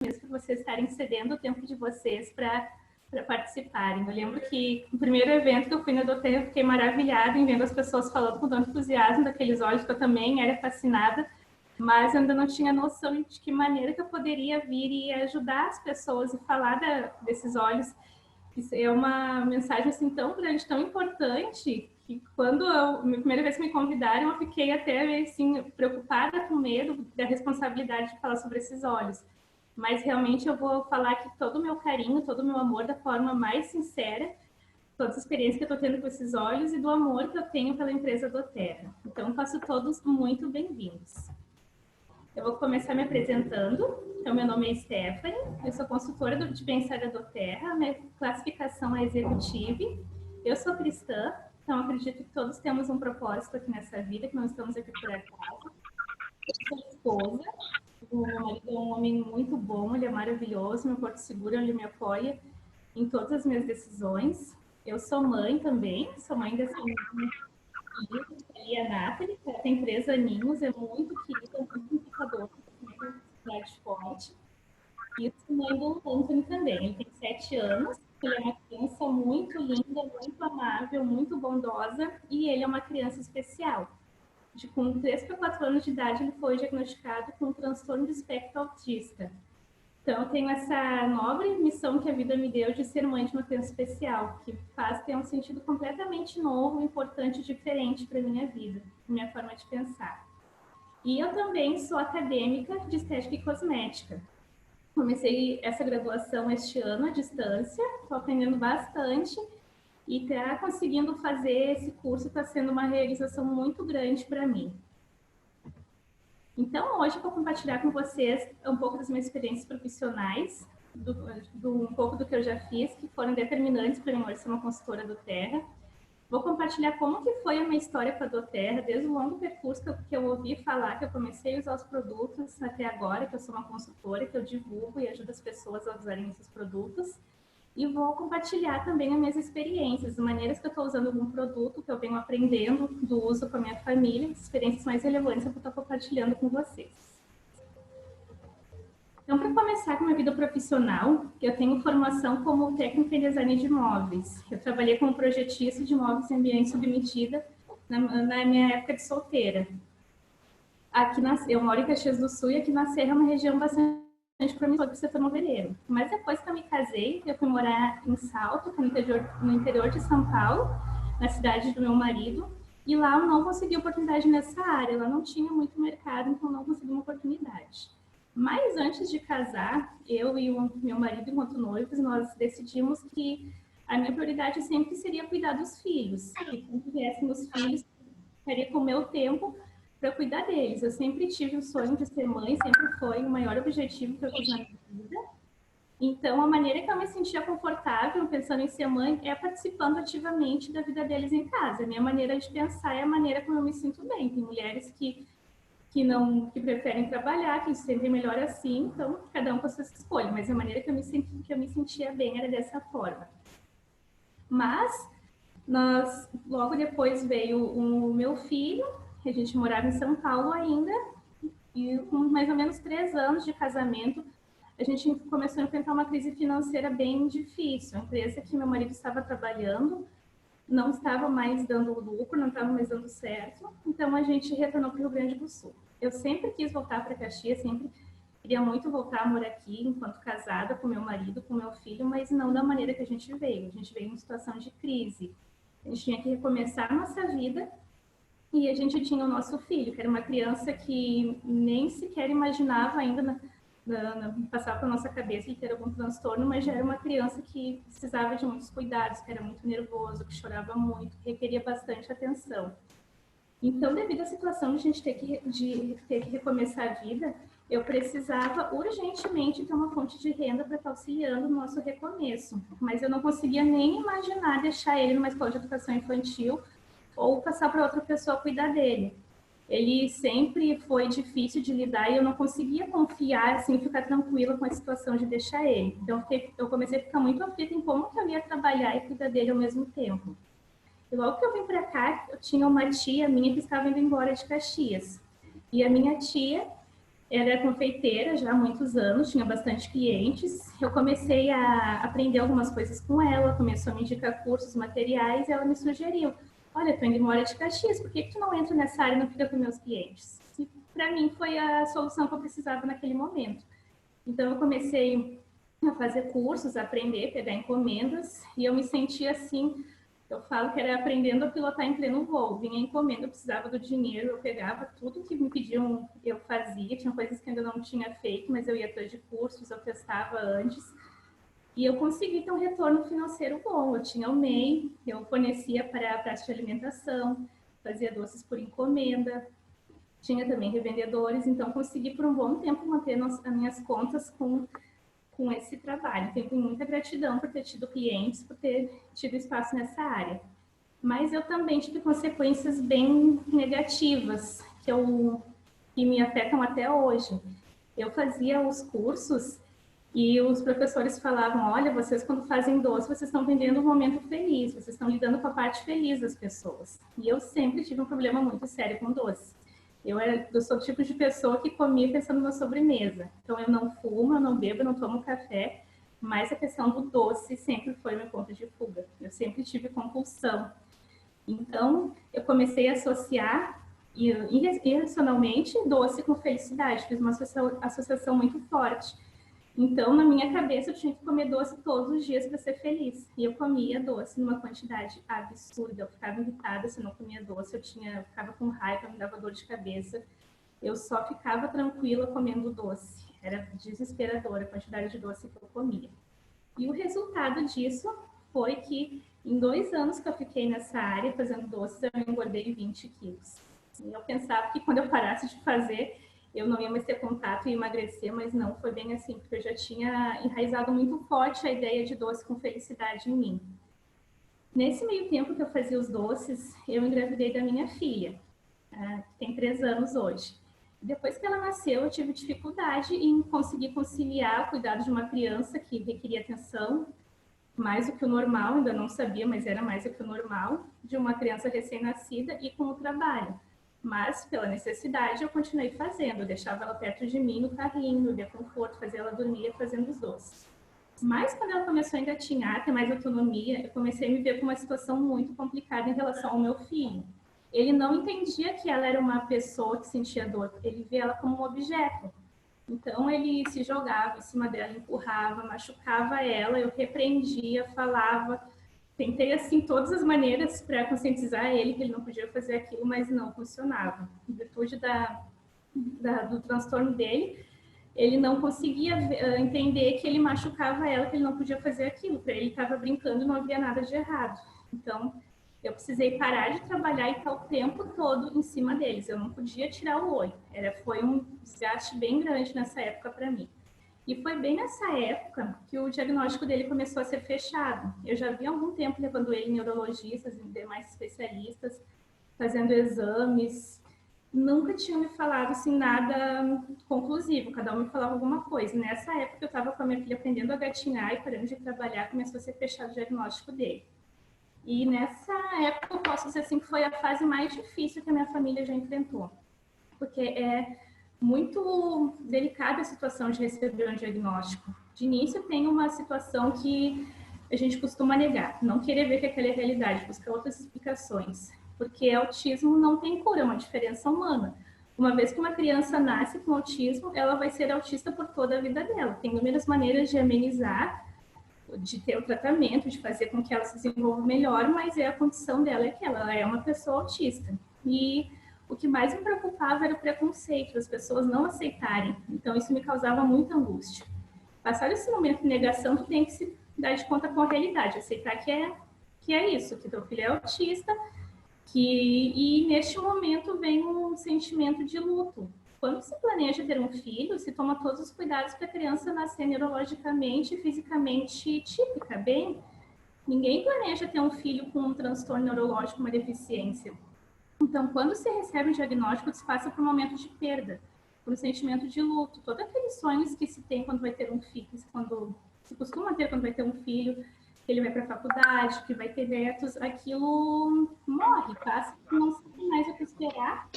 mesmo por vocês estarem cedendo o tempo de vocês para participarem. Eu lembro que no primeiro evento que eu fui na doTERRA, eu fiquei maravilhada em vendo as pessoas falando com tanto entusiasmo daqueles olhos, que eu também era fascinada, mas eu ainda não tinha noção de que maneira que eu poderia vir e ajudar as pessoas e falar desses olhos. Isso é uma mensagem assim tão grande, tão importante, que quando a primeira vez que me convidaram, eu fiquei até assim preocupada, com medo da responsabilidade de falar sobre esses olhos. Mas realmente eu vou falar aqui todo o meu carinho, todo o meu amor da forma mais sincera, todas as experiências que eu estou tendo com esses olhos e do amor que eu tenho pela empresa doTERRA. Então, faço todos muito bem-vindos. Eu vou começar me apresentando. Então, meu nome é Stephanie, eu sou consultora de bem-estar da doTERRA, minha classificação é executiva. Eu sou cristã, então acredito que todos temos um propósito aqui nessa vida, que não estamos aqui por acaso. Eu sou esposa, o meu marido é um homem muito bom, ele é maravilhoso, meu porto seguro, ele me apoia em todas as minhas decisões. Eu sou mãe também, sou mãe dessa minha filha, a Nathalie, que tem 3 aninhos, é muito querida, muito indicadora, muito atividade forte. E sou mãe do Anthony também, ele tem 7 anos, ele é uma criança muito linda, muito amável, muito bondosa, e ele é uma criança especial. Com 3 para 4 anos de idade, ele foi diagnosticado com um transtorno de espectro autista. Então, eu tenho essa nobre missão que a vida me deu de ser mãe de uma criança especial, que faz ter um sentido completamente novo, importante, diferente para a minha vida, para minha forma de pensar. E eu também sou acadêmica de estética e cosmética. Comecei essa graduação este ano à distância, estou aprendendo bastante e tá conseguindo fazer esse curso está sendo uma realização muito grande para mim. Então, hoje eu vou compartilhar com vocês um pouco das minhas experiências profissionais, um pouco do que eu já fiz, que foram determinantes para mim hoje ser uma consultora doTERRA. Vou compartilhar como que foi a minha história com a doTERRA, desde o longo percurso que eu ouvi falar, que eu comecei a usar os produtos até agora, que eu sou uma consultora, que eu divulgo e ajudo as pessoas a usarem esses produtos. E vou compartilhar também as minhas experiências, as maneiras que eu estou usando algum produto, que eu venho aprendendo do uso com a minha família, as experiências mais relevantes que eu estou compartilhando com vocês. Então, para começar com a minha vida profissional, eu tenho formação como técnica em design de imóveis. Eu trabalhei como projetista de imóveis em ambiente submetida na minha época de solteira. Eu moro em Caxias do Sul e aqui na Serra é uma região bastante promissora para o setor moveleiro. Mas depois que eu me casei, eu fui morar em Salto, no interior de São Paulo, na cidade do meu marido, e lá eu não consegui oportunidade nessa área, lá não tinha muito mercado, então não consegui uma oportunidade. Mas antes de casar, eu e o meu marido, enquanto noivos, nós decidimos que a minha prioridade sempre seria cuidar dos filhos, que quando viessem os filhos, ficaria com o meu tempo para cuidar deles. Eu sempre tive o sonho de ser mãe, sempre foi o maior objetivo que eu quis na minha vida. Então, a maneira que eu me sentia confortável pensando em ser mãe é participando ativamente da vida deles em casa. A minha maneira de pensar é a maneira como eu me sinto bem. Tem mulheres que preferem trabalhar, que se sentem melhor assim, então cada um com a sua escolha, mas a maneira que eu me sentia bem era dessa forma. Mas logo depois veio o meu filho, a gente morava em São Paulo ainda, e com mais ou menos 3 anos de casamento, a gente começou a enfrentar uma crise financeira bem difícil. A empresa que meu marido estava trabalhando não estava mais dando lucro, não estava mais dando certo, então a gente retornou para o Rio Grande do Sul. Eu sempre quis voltar para Caxias, sempre queria muito voltar a morar aqui enquanto casada com meu marido, com meu filho, mas não da maneira que a gente veio. A gente veio em uma situação de crise. A gente tinha que recomeçar a nossa vida e a gente tinha o nosso filho, que era uma criança que nem sequer imaginava ainda passar pela nossa cabeça de ter algum transtorno, mas já era uma criança que precisava de muitos cuidados, que era muito nervoso, que chorava muito, que requeria bastante atenção. Então, devido à situação de a gente ter que recomeçar a vida, eu precisava urgentemente ter uma fonte de renda para estar auxiliando no nosso recomeço. Mas eu não conseguia nem imaginar deixar ele numa escola de educação infantil ou passar para outra pessoa cuidar dele. Ele sempre foi difícil de lidar e eu não conseguia confiar, assim, ficar tranquila com a situação de deixar ele. Então, eu comecei a ficar muito aflita em como que eu ia trabalhar e cuidar dele ao mesmo tempo. E logo que eu vim para cá, eu tinha uma tia minha que estava indo embora de Caxias. E a minha tia Ela era confeiteira já há muitos anos, tinha bastante clientes. Eu comecei a aprender algumas coisas com ela, começou a me indicar cursos, materiais, e ela me sugeriu: olha, tu ainda mora de Caxias, por que tu não entra nessa área e não fica com meus clientes? E para mim foi a solução que eu precisava naquele momento. Então eu comecei a fazer cursos, a aprender, pegar encomendas, e eu me sentia assim, eu falo que era aprendendo a pilotar em pleno voo. Vinha encomenda, eu precisava do dinheiro, eu pegava tudo que me pediam, eu fazia. Tinha coisas que ainda não tinha feito, mas eu ia atrás de cursos, eu testava antes. E eu consegui ter um retorno financeiro bom. Eu tinha o MEI, eu fornecia para a praça de alimentação, fazia doces por encomenda, tinha também revendedores, então consegui por um bom tempo manter as minhas contas com esse trabalho. Tenho muita gratidão por ter tido clientes, por ter tido espaço nessa área. Mas eu também tive consequências bem negativas, que me afetam até hoje. Eu fazia os cursos e os professores falavam: olha, vocês quando fazem doce, vocês estão vendendo um momento feliz, vocês estão lidando com a parte feliz das pessoas. E eu sempre tive um problema muito sério com doce. Eu sou o tipo de pessoa que comia pensando na sobremesa. Então eu não fumo, eu não bebo, eu não tomo café, mas a questão do doce sempre foi meu ponto de fuga. Eu sempre tive compulsão. Então, eu comecei a associar irracionalmente doce com felicidade. Fiz uma associação muito forte. Então, na minha cabeça, eu tinha que comer doce todos os dias para ser feliz. E eu comia doce numa quantidade absurda. Eu ficava irritada se eu não comia doce. Eu ficava com raiva, me dava dor de cabeça. Eu só ficava tranquila comendo doce. Era desesperadora a quantidade de doce que eu comia. E o resultado disso foi que, em 2 anos que eu fiquei nessa área fazendo doces, eu engordei 20 quilos. E eu pensava que quando eu parasse de fazer, eu não ia mais ter contato e emagrecer, mas não foi bem assim, porque eu já tinha enraizado muito forte a ideia de doce com felicidade em mim. Nesse meio tempo que eu fazia os doces, eu engravidei da minha filha, que tem 3 anos hoje. Depois que ela nasceu, eu tive dificuldade em conseguir conciliar o cuidado de uma criança que requeria atenção, mais do que o normal, ainda não sabia, mas era mais do que o normal, de uma criança recém-nascida e com o trabalho. Mas, pela necessidade, eu continuei fazendo. Eu deixava ela perto de mim no carrinho, no dia conforto, fazia ela dormir fazendo os doces. Mas, quando ela começou a engatinhar, ter mais autonomia, eu comecei a me ver com uma situação muito complicada em relação ao meu filho. Ele não entendia que ela era uma pessoa que sentia dor, ele via ela como um objeto. Então, ele se jogava em cima dela, empurrava, machucava ela, eu repreendia, falava. Tentei, assim, todas as maneiras para conscientizar ele que ele não podia fazer aquilo, mas não funcionava. Em virtude do transtorno dele, ele não conseguia entender que ele machucava ela, que ele não podia fazer aquilo. Para ele, estava brincando e não havia nada de errado. Então, eu precisei parar de trabalhar e estar o tempo todo em cima deles. Eu não podia tirar o olho. Foi um desgaste bem grande nessa época para mim. E foi bem nessa época que o diagnóstico dele começou a ser fechado. Eu já havia algum tempo levando ele em neurologistas e demais especialistas, fazendo exames. Nunca tinham me falado assim nada conclusivo, cada um me falava alguma coisa. Nessa época eu estava com a minha filha aprendendo a gatinhar e parando de trabalhar, começou a ser fechado o diagnóstico dele. E nessa época eu posso dizer assim que foi a fase mais difícil que a minha família já enfrentou, porque é muito delicada a situação de receber um diagnóstico. De início tem uma situação que a gente costuma negar, não querer ver que aquela é a realidade, buscar outras explicações, porque autismo não tem cura, é uma diferença humana. Uma vez que uma criança nasce com autismo, ela vai ser autista por toda a vida dela. Tem inúmeras maneiras de amenizar, de ter o tratamento, de fazer com que ela se desenvolva melhor, mas a condição dela é que ela é uma pessoa autista. E o que mais me preocupava era o preconceito, as pessoas não aceitarem. Então, isso me causava muita angústia. Passar esse momento de negação, tu tem que se dar de conta com a realidade, aceitar que é isso, que teu filho é autista, e neste momento vem um sentimento de luto. Quando se planeja ter um filho, se toma todos os cuidados para a criança nascer neurologicamente e fisicamente típica, bem. Ninguém planeja ter um filho com um transtorno neurológico, uma deficiência. Então, quando se recebe o diagnóstico, se passa por um momento de perda, por um sentimento de luto. Todos aqueles sonhos que se tem quando vai ter um filho, quando se costuma ter quando vai ter um filho, que ele vai para a faculdade, que vai ter netos, aquilo morre, passa, não sabe mais o que esperar,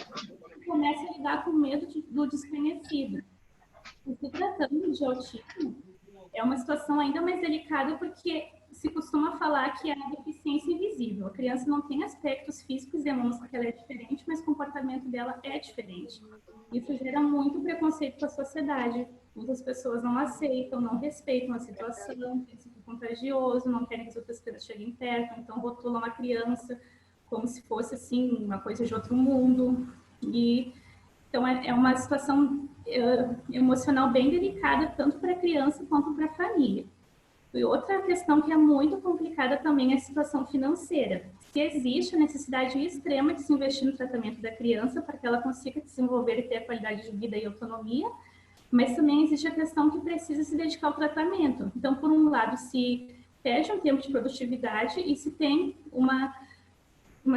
e começa a lidar com medo do desconhecido. E se tratando de autismo, é uma situação ainda mais delicada porque se costuma falar que é a deficiência invisível. A criança não tem aspectos físicos e demonstram que ela é diferente, mas o comportamento dela é diferente. Isso gera muito preconceito com a sociedade. Muitas pessoas não aceitam, não respeitam a situação, princípio contagioso, não querem que as outras crianças cheguem perto, então rotulam uma criança como se fosse assim uma coisa de outro mundo. E então é uma situação emocional bem delicada tanto para a criança quanto para a família. E outra questão que é muito complicada também é a situação financeira. Se existe a necessidade extrema de se investir no tratamento da criança para que ela consiga desenvolver e ter a qualidade de vida e autonomia, mas também existe a questão que precisa se dedicar ao tratamento. Então, por um lado, se perde um tempo de produtividade e se tem uma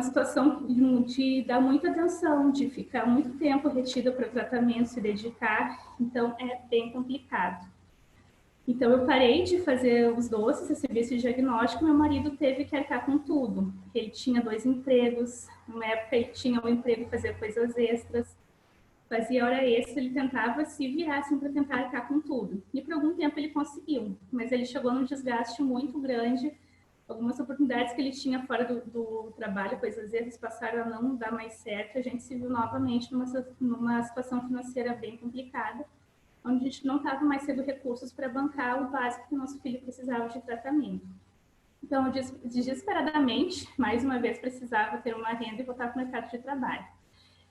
situação de dar muita atenção, de ficar muito tempo retida para o tratamento, se dedicar, então é bem complicado. Então, eu parei de fazer os doces, recebi esse diagnóstico, meu marido teve que arcar com tudo. Ele tinha 2 empregos, numa época ele tinha um emprego e fazia coisas extras, fazia hora extra, ele tentava se virar assim, para tentar arcar com tudo. E por algum tempo ele conseguiu, mas ele chegou num desgaste muito grande, algumas oportunidades que ele tinha fora do trabalho, coisas extras, passaram a não dar mais certo, a gente se viu novamente numa situação financeira bem complicada, onde a gente não estava mais tendo recursos para bancar o básico que o nosso filho precisava de tratamento. Então, desesperadamente, mais uma vez, precisava ter uma renda e voltar para o mercado de trabalho.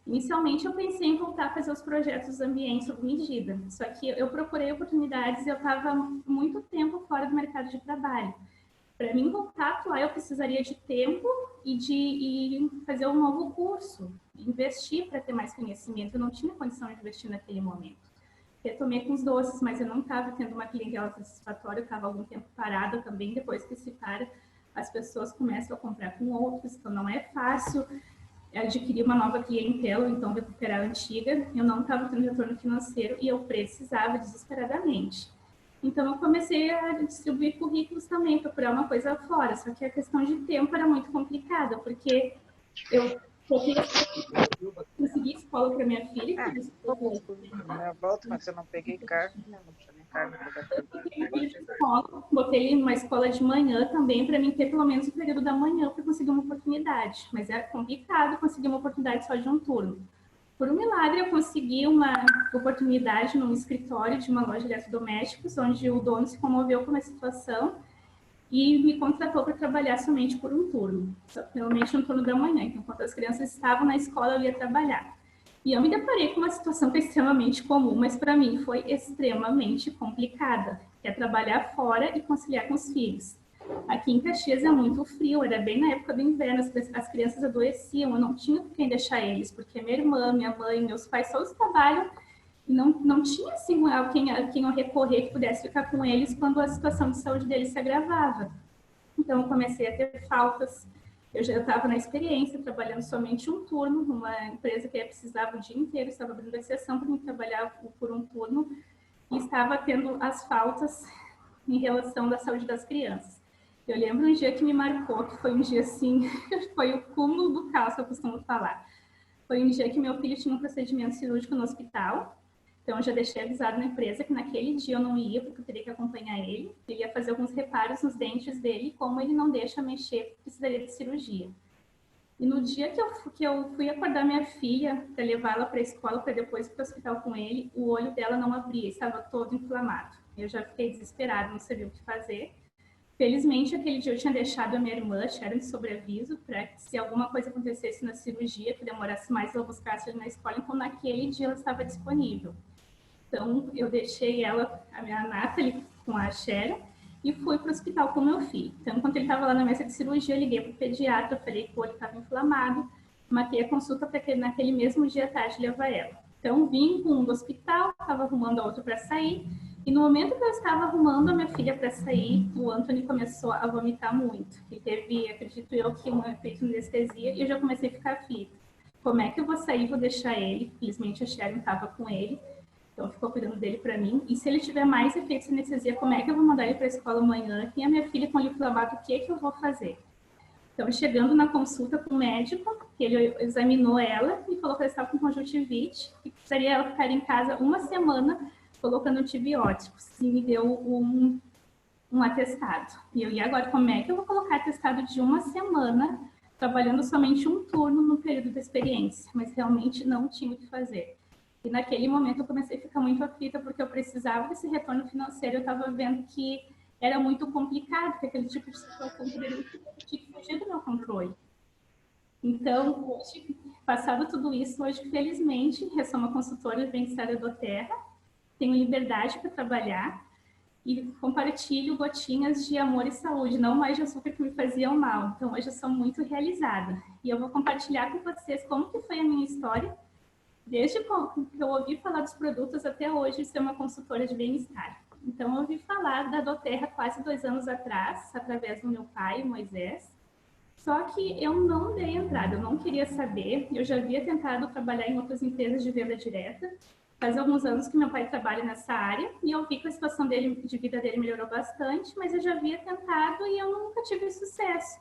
Inicialmente, eu pensei em voltar a fazer os projetos dos ambientes sob medida, só que eu procurei oportunidades e eu estava muito tempo fora do mercado de trabalho. Para mim voltar a atuar, eu precisaria de tempo e fazer um novo curso, investir para ter mais conhecimento. Eu não tinha condição de investir naquele momento. Retomei com os doces, mas eu não estava tendo uma clientela satisfatória, eu estava algum tempo parada também. Depois que se para, as pessoas começam a comprar com outros, então não é fácil adquirir uma nova clientela, ou então recuperar a antiga. Eu não estava tendo retorno financeiro e eu precisava desesperadamente. Então, eu comecei a distribuir currículos também, procurar uma coisa fora. Só que a questão de tempo era muito complicada, porque eu consegui escola para minha filha, que Eu volto, mas eu não peguei carne, né? Não tinha nem carne para dar escola, botei ele numa escola de manhã também, para mim ter pelo menos o período da manhã para conseguir uma oportunidade. Mas é complicado conseguir uma oportunidade só de um turno. Por um milagre, eu consegui uma oportunidade num escritório de uma loja de eletrodomésticos, onde o dono se comoveu com a situação e me contratou para trabalhar somente por um turno, somente no turno da manhã. Então, enquanto as crianças estavam na escola, eu ia trabalhar. E eu me deparei com uma situação que é extremamente comum, mas para mim foi extremamente complicada, que é trabalhar fora e conciliar com os filhos. Aqui em Caxias é muito frio, era bem na época do inverno, as crianças adoeciam, eu não tinha com quem deixar eles, porque minha irmã, minha mãe, meus pais todos trabalham e não tinha assim a quem eu recorrer que pudesse ficar com eles quando a situação de saúde deles se agravava. Então eu comecei a ter faltas, eu já estava na experiência, trabalhando somente um turno, numa empresa que precisava o dia inteiro, estava abrindo exceção para mim trabalhar por um turno, e estava tendo as faltas em relação da saúde das crianças. Eu lembro um dia que me marcou, que foi um dia assim, foi o cúmulo do caos que eu costumo falar. Foi um dia que meu filho tinha um procedimento cirúrgico no hospital, então eu já deixei avisado na empresa que naquele dia eu não ia, porque eu teria que acompanhar ele. Eu ia fazer alguns reparos nos dentes dele, e como ele não deixa mexer, precisaria de cirurgia. E no dia que eu fui acordar minha filha para levá-la para a escola, para depois ir para o hospital com ele, o olho dela não abria, estava todo inflamado. Eu já fiquei desesperada, não sabia o que fazer. Felizmente, aquele dia eu tinha deixado a minha irmã, Sharon, de sobreaviso, para que se alguma coisa acontecesse na cirurgia, que demorasse mais, ela buscasse ele na escola. Então, naquele dia, ela estava disponível. Então, eu deixei ela, a minha Nathalie, com a Sharon, e fui para o hospital com meu filho. Então, enquanto ele estava lá na mesa de cirurgia, eu liguei para o pediatra, falei que o olho estava inflamado, marquei a consulta para que naquele mesmo dia à tarde levar ela. Então, vim com um do hospital, estava arrumando a outra para sair, e no momento que eu estava arrumando a minha filha para sair, o Anthony começou a vomitar muito. Ele teve, acredito eu, que um efeito de anestesia, e eu já comecei a ficar aflita. Como é que eu vou sair, vou deixar ele? Felizmente a Sharon estava com ele, então ficou cuidando dele para mim. E se ele tiver mais efeitos de anestesia, como é que eu vou mandar ele para a escola amanhã? E a minha filha com olho inflamado, o que eu vou fazer? Então, chegando na consulta com o médico, ele examinou ela e falou que ela estava com conjuntivite e precisaria ela ficar em casa uma semana colocando antibióticos e me deu um atestado. E agora, como é que eu vou colocar atestado de 1 semana, trabalhando somente um turno no período da experiência? Mas realmente não tinha o que fazer. E naquele momento eu comecei a ficar muito aflita, porque eu precisava desse retorno financeiro, eu estava vendo que era muito complicado, que aquele tipo de situação poderia fugir do meu controle. Então, hoje, passado tudo isso, hoje, felizmente, eu sou uma consultora de bem-estar do Terra, tenho liberdade para trabalhar e compartilho gotinhas de amor e saúde, não mais de açúcar que me faziam mal. Então, hoje eu sou muito realizada. E eu vou compartilhar com vocês como que foi a minha história, desde que eu ouvi falar dos produtos até hoje ser uma consultora de bem-estar. Então, eu ouvi falar da doTERRA quase 2 anos atrás, através do meu pai, Moisés. Só que eu não dei entrada, eu não queria saber. Eu já havia tentado trabalhar em outras empresas de venda direta. Faz alguns anos que meu pai trabalha nessa área e eu vi que a situação de vida dele melhorou bastante, mas eu já havia tentado e eu nunca tive sucesso.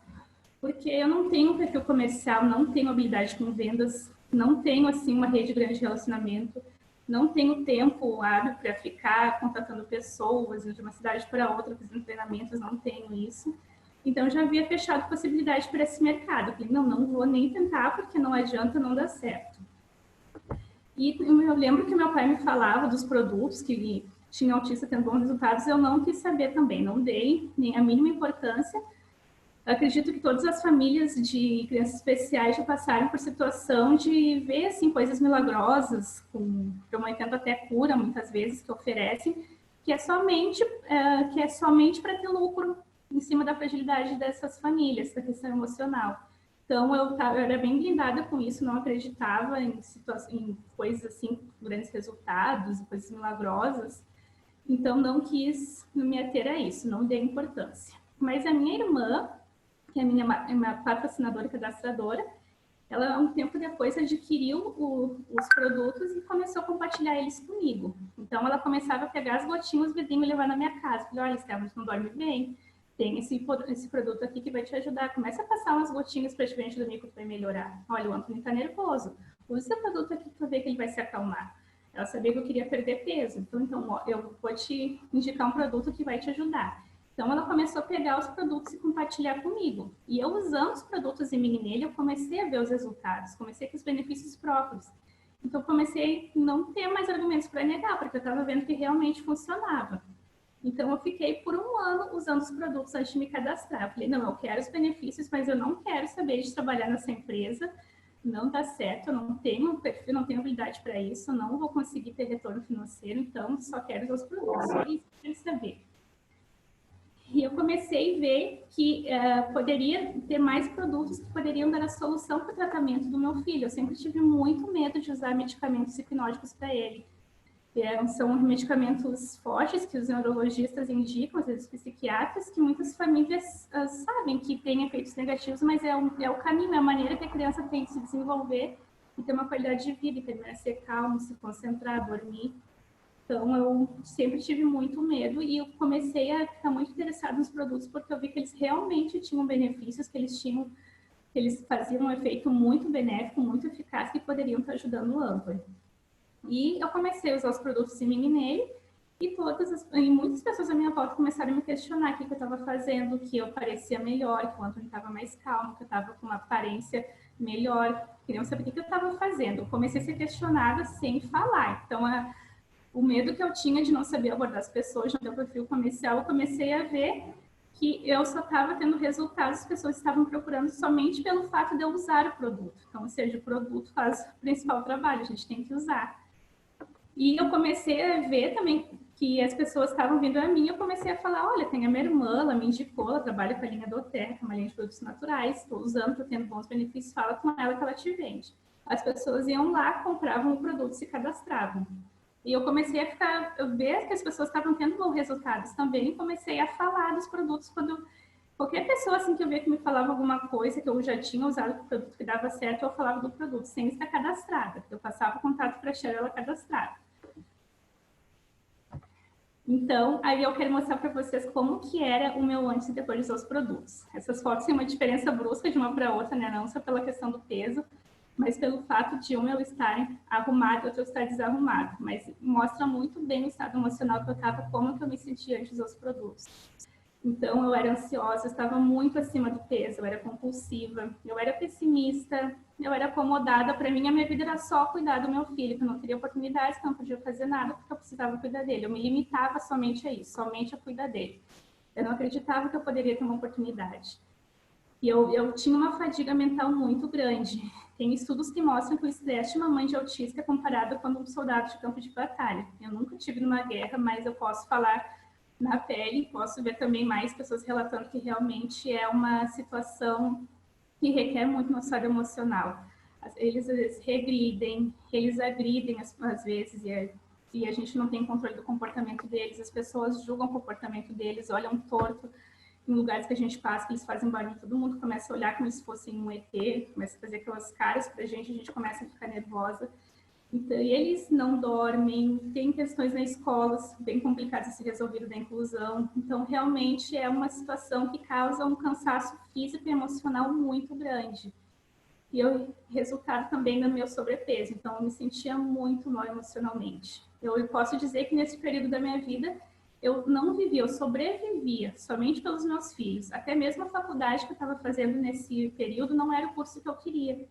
Porque eu não tenho perfil comercial, não tenho habilidade com vendas, não tenho assim uma rede grande de relacionamento, não tenho tempo hábil para ficar contatando pessoas de uma cidade para outra, fazendo treinamentos, não tenho isso. Então, já havia fechado possibilidade para esse mercado. Eu falei, não vou nem tentar, porque não adianta, não dá certo. E eu lembro que meu pai me falava dos produtos que tinha autista tendo bons resultados, eu não quis saber também, não dei nem a mínima importância. Eu acredito que todas as famílias de crianças especiais já passaram por situação de ver assim, coisas milagrosas, que eu entendo até cura, muitas vezes, que oferecem, que é somente para ter lucro em cima da fragilidade dessas famílias, da questão emocional. Então, eu era bem blindada com isso, não acreditava em coisas assim, grandes resultados, coisas milagrosas. Então, não quis me ater a isso, não dei importância. Mas a minha irmã, que é a minha patrocinadora cadastradora, ela, um tempo depois, adquiriu os produtos e começou a compartilhar eles comigo. Então, ela começava a pegar as gotinhas, os vidrinhos e levar na minha casa. Falei, olha, Estela, você não dorme bem? Tem esse produto aqui que vai te ajudar. Começa a passar umas gotinhas para te ver antes de dormir que vai melhorar. Olha, o Antônio está nervoso. Usa esse produto aqui para ver que ele vai se acalmar. Ela sabia que eu queria perder peso. Então ó, eu vou te indicar um produto que vai te ajudar. Então, ela começou a pegar os produtos e compartilhar comigo. E eu, usando os produtos em mim nele, eu comecei a ver os resultados. Comecei com os benefícios próprios. Então, comecei a não ter mais argumentos para negar, porque eu estava vendo que realmente funcionava. Então, eu fiquei por 1 ano usando os produtos antes de me cadastrar. Eu falei, não, eu quero os benefícios, mas eu não quero saber de trabalhar nessa empresa. Não dá certo, eu não tenho perfil, não tenho habilidade para isso, não vou conseguir ter retorno financeiro, então só quero usar os produtos. Só isso que eu quero saber. E eu comecei a ver que poderia ter mais produtos que poderiam dar a solução para o tratamento do meu filho. Eu sempre tive muito medo de usar medicamentos hipnóticos para ele. São medicamentos fortes que os neurologistas indicam, às vezes psiquiatras, que muitas famílias sabem que têm efeitos negativos, mas é o caminho, é a maneira que a criança tem de se desenvolver e ter uma qualidade de vida, terminar a ser calmo, se concentrar, dormir. Então, eu sempre tive muito medo e eu comecei a ficar muito interessada nos produtos porque eu vi que eles realmente tinham benefícios, que eles faziam um efeito muito benéfico, muito eficaz, que poderiam estar ajudando o Antônio. E eu comecei a usar os produtos em mim e nele, e muitas pessoas à minha volta começaram a me questionar o que eu estava fazendo, que eu parecia melhor, que o Antônio estava mais calmo, que eu estava com uma aparência melhor, queriam saber o que eu estava fazendo. Eu comecei a ser questionada sem falar. Então, o medo que eu tinha de não saber abordar as pessoas no meu perfil comercial, eu comecei a ver que eu só estava tendo resultados, as pessoas estavam procurando somente pelo fato de eu usar o produto. Então, ou seja, o produto faz o principal trabalho, a gente tem que usar. E eu comecei a ver também que as pessoas estavam vindo a mim, eu comecei a falar, olha, tem a minha irmã, ela me indicou, ela trabalha com a linha doTERRA, que é uma linha de produtos naturais, estou usando, estou tendo bons benefícios, fala com ela que ela te vende. As pessoas iam lá, compravam o produto, se cadastravam. E eu comecei a ver que as pessoas estavam tendo bons resultados também, e comecei a falar dos produtos quando qualquer pessoa assim que eu via que me falava alguma coisa que eu já tinha usado o produto que dava certo, eu falava do produto sem estar cadastrada. Eu passava o contato para a Cheryl, ela cadastrada. Então, aí eu quero mostrar para vocês como que era o meu antes e depois de usar os produtos. Essas fotos têm uma diferença brusca de uma para outra, né? Não só pela questão do peso, mas pelo fato de um eu estar arrumado, outro eu estar desarrumado. Mas mostra muito bem o estado emocional que eu estava, como que eu me sentia antes dos produtos. Então, eu era ansiosa, eu estava muito acima do peso, eu era compulsiva, eu era pessimista, eu era acomodada. Para mim, a minha vida era só cuidar do meu filho, que eu não teria oportunidades, que eu não podia fazer nada, porque eu precisava cuidar dele. Eu me limitava somente a isso, somente a cuidar dele. Eu não acreditava que eu poderia ter uma oportunidade. E eu tinha uma fadiga mental muito grande. Tem estudos que mostram que o estresse de uma mãe de autista é comparado com um soldado de campo de batalha. Eu nunca tive numa guerra, mas eu posso falar na pele, posso ver também mais pessoas relatando que realmente é uma situação que requer muito no estado emocional. Eles às vezes regridem, eles agridem às vezes, e a gente não tem controle do comportamento deles, as pessoas julgam o comportamento deles, olham torto em lugares que a gente passa, que eles fazem barulho, todo mundo começa a olhar como se fossem um ET, começa a fazer aquelas caras pra gente, a gente começa a ficar nervosa. Então, e eles não dormem, tem questões na escola bem complicadas de ser resolvidas da inclusão. Então, realmente é uma situação que causa um cansaço físico e emocional muito grande. E o resultado também do meu sobrepeso. Então, eu me sentia muito mal emocionalmente. Eu posso dizer que nesse período da minha vida, eu não vivia, eu sobrevivia somente pelos meus filhos. Até mesmo a faculdade que eu estava fazendo nesse período não era o curso que eu queria.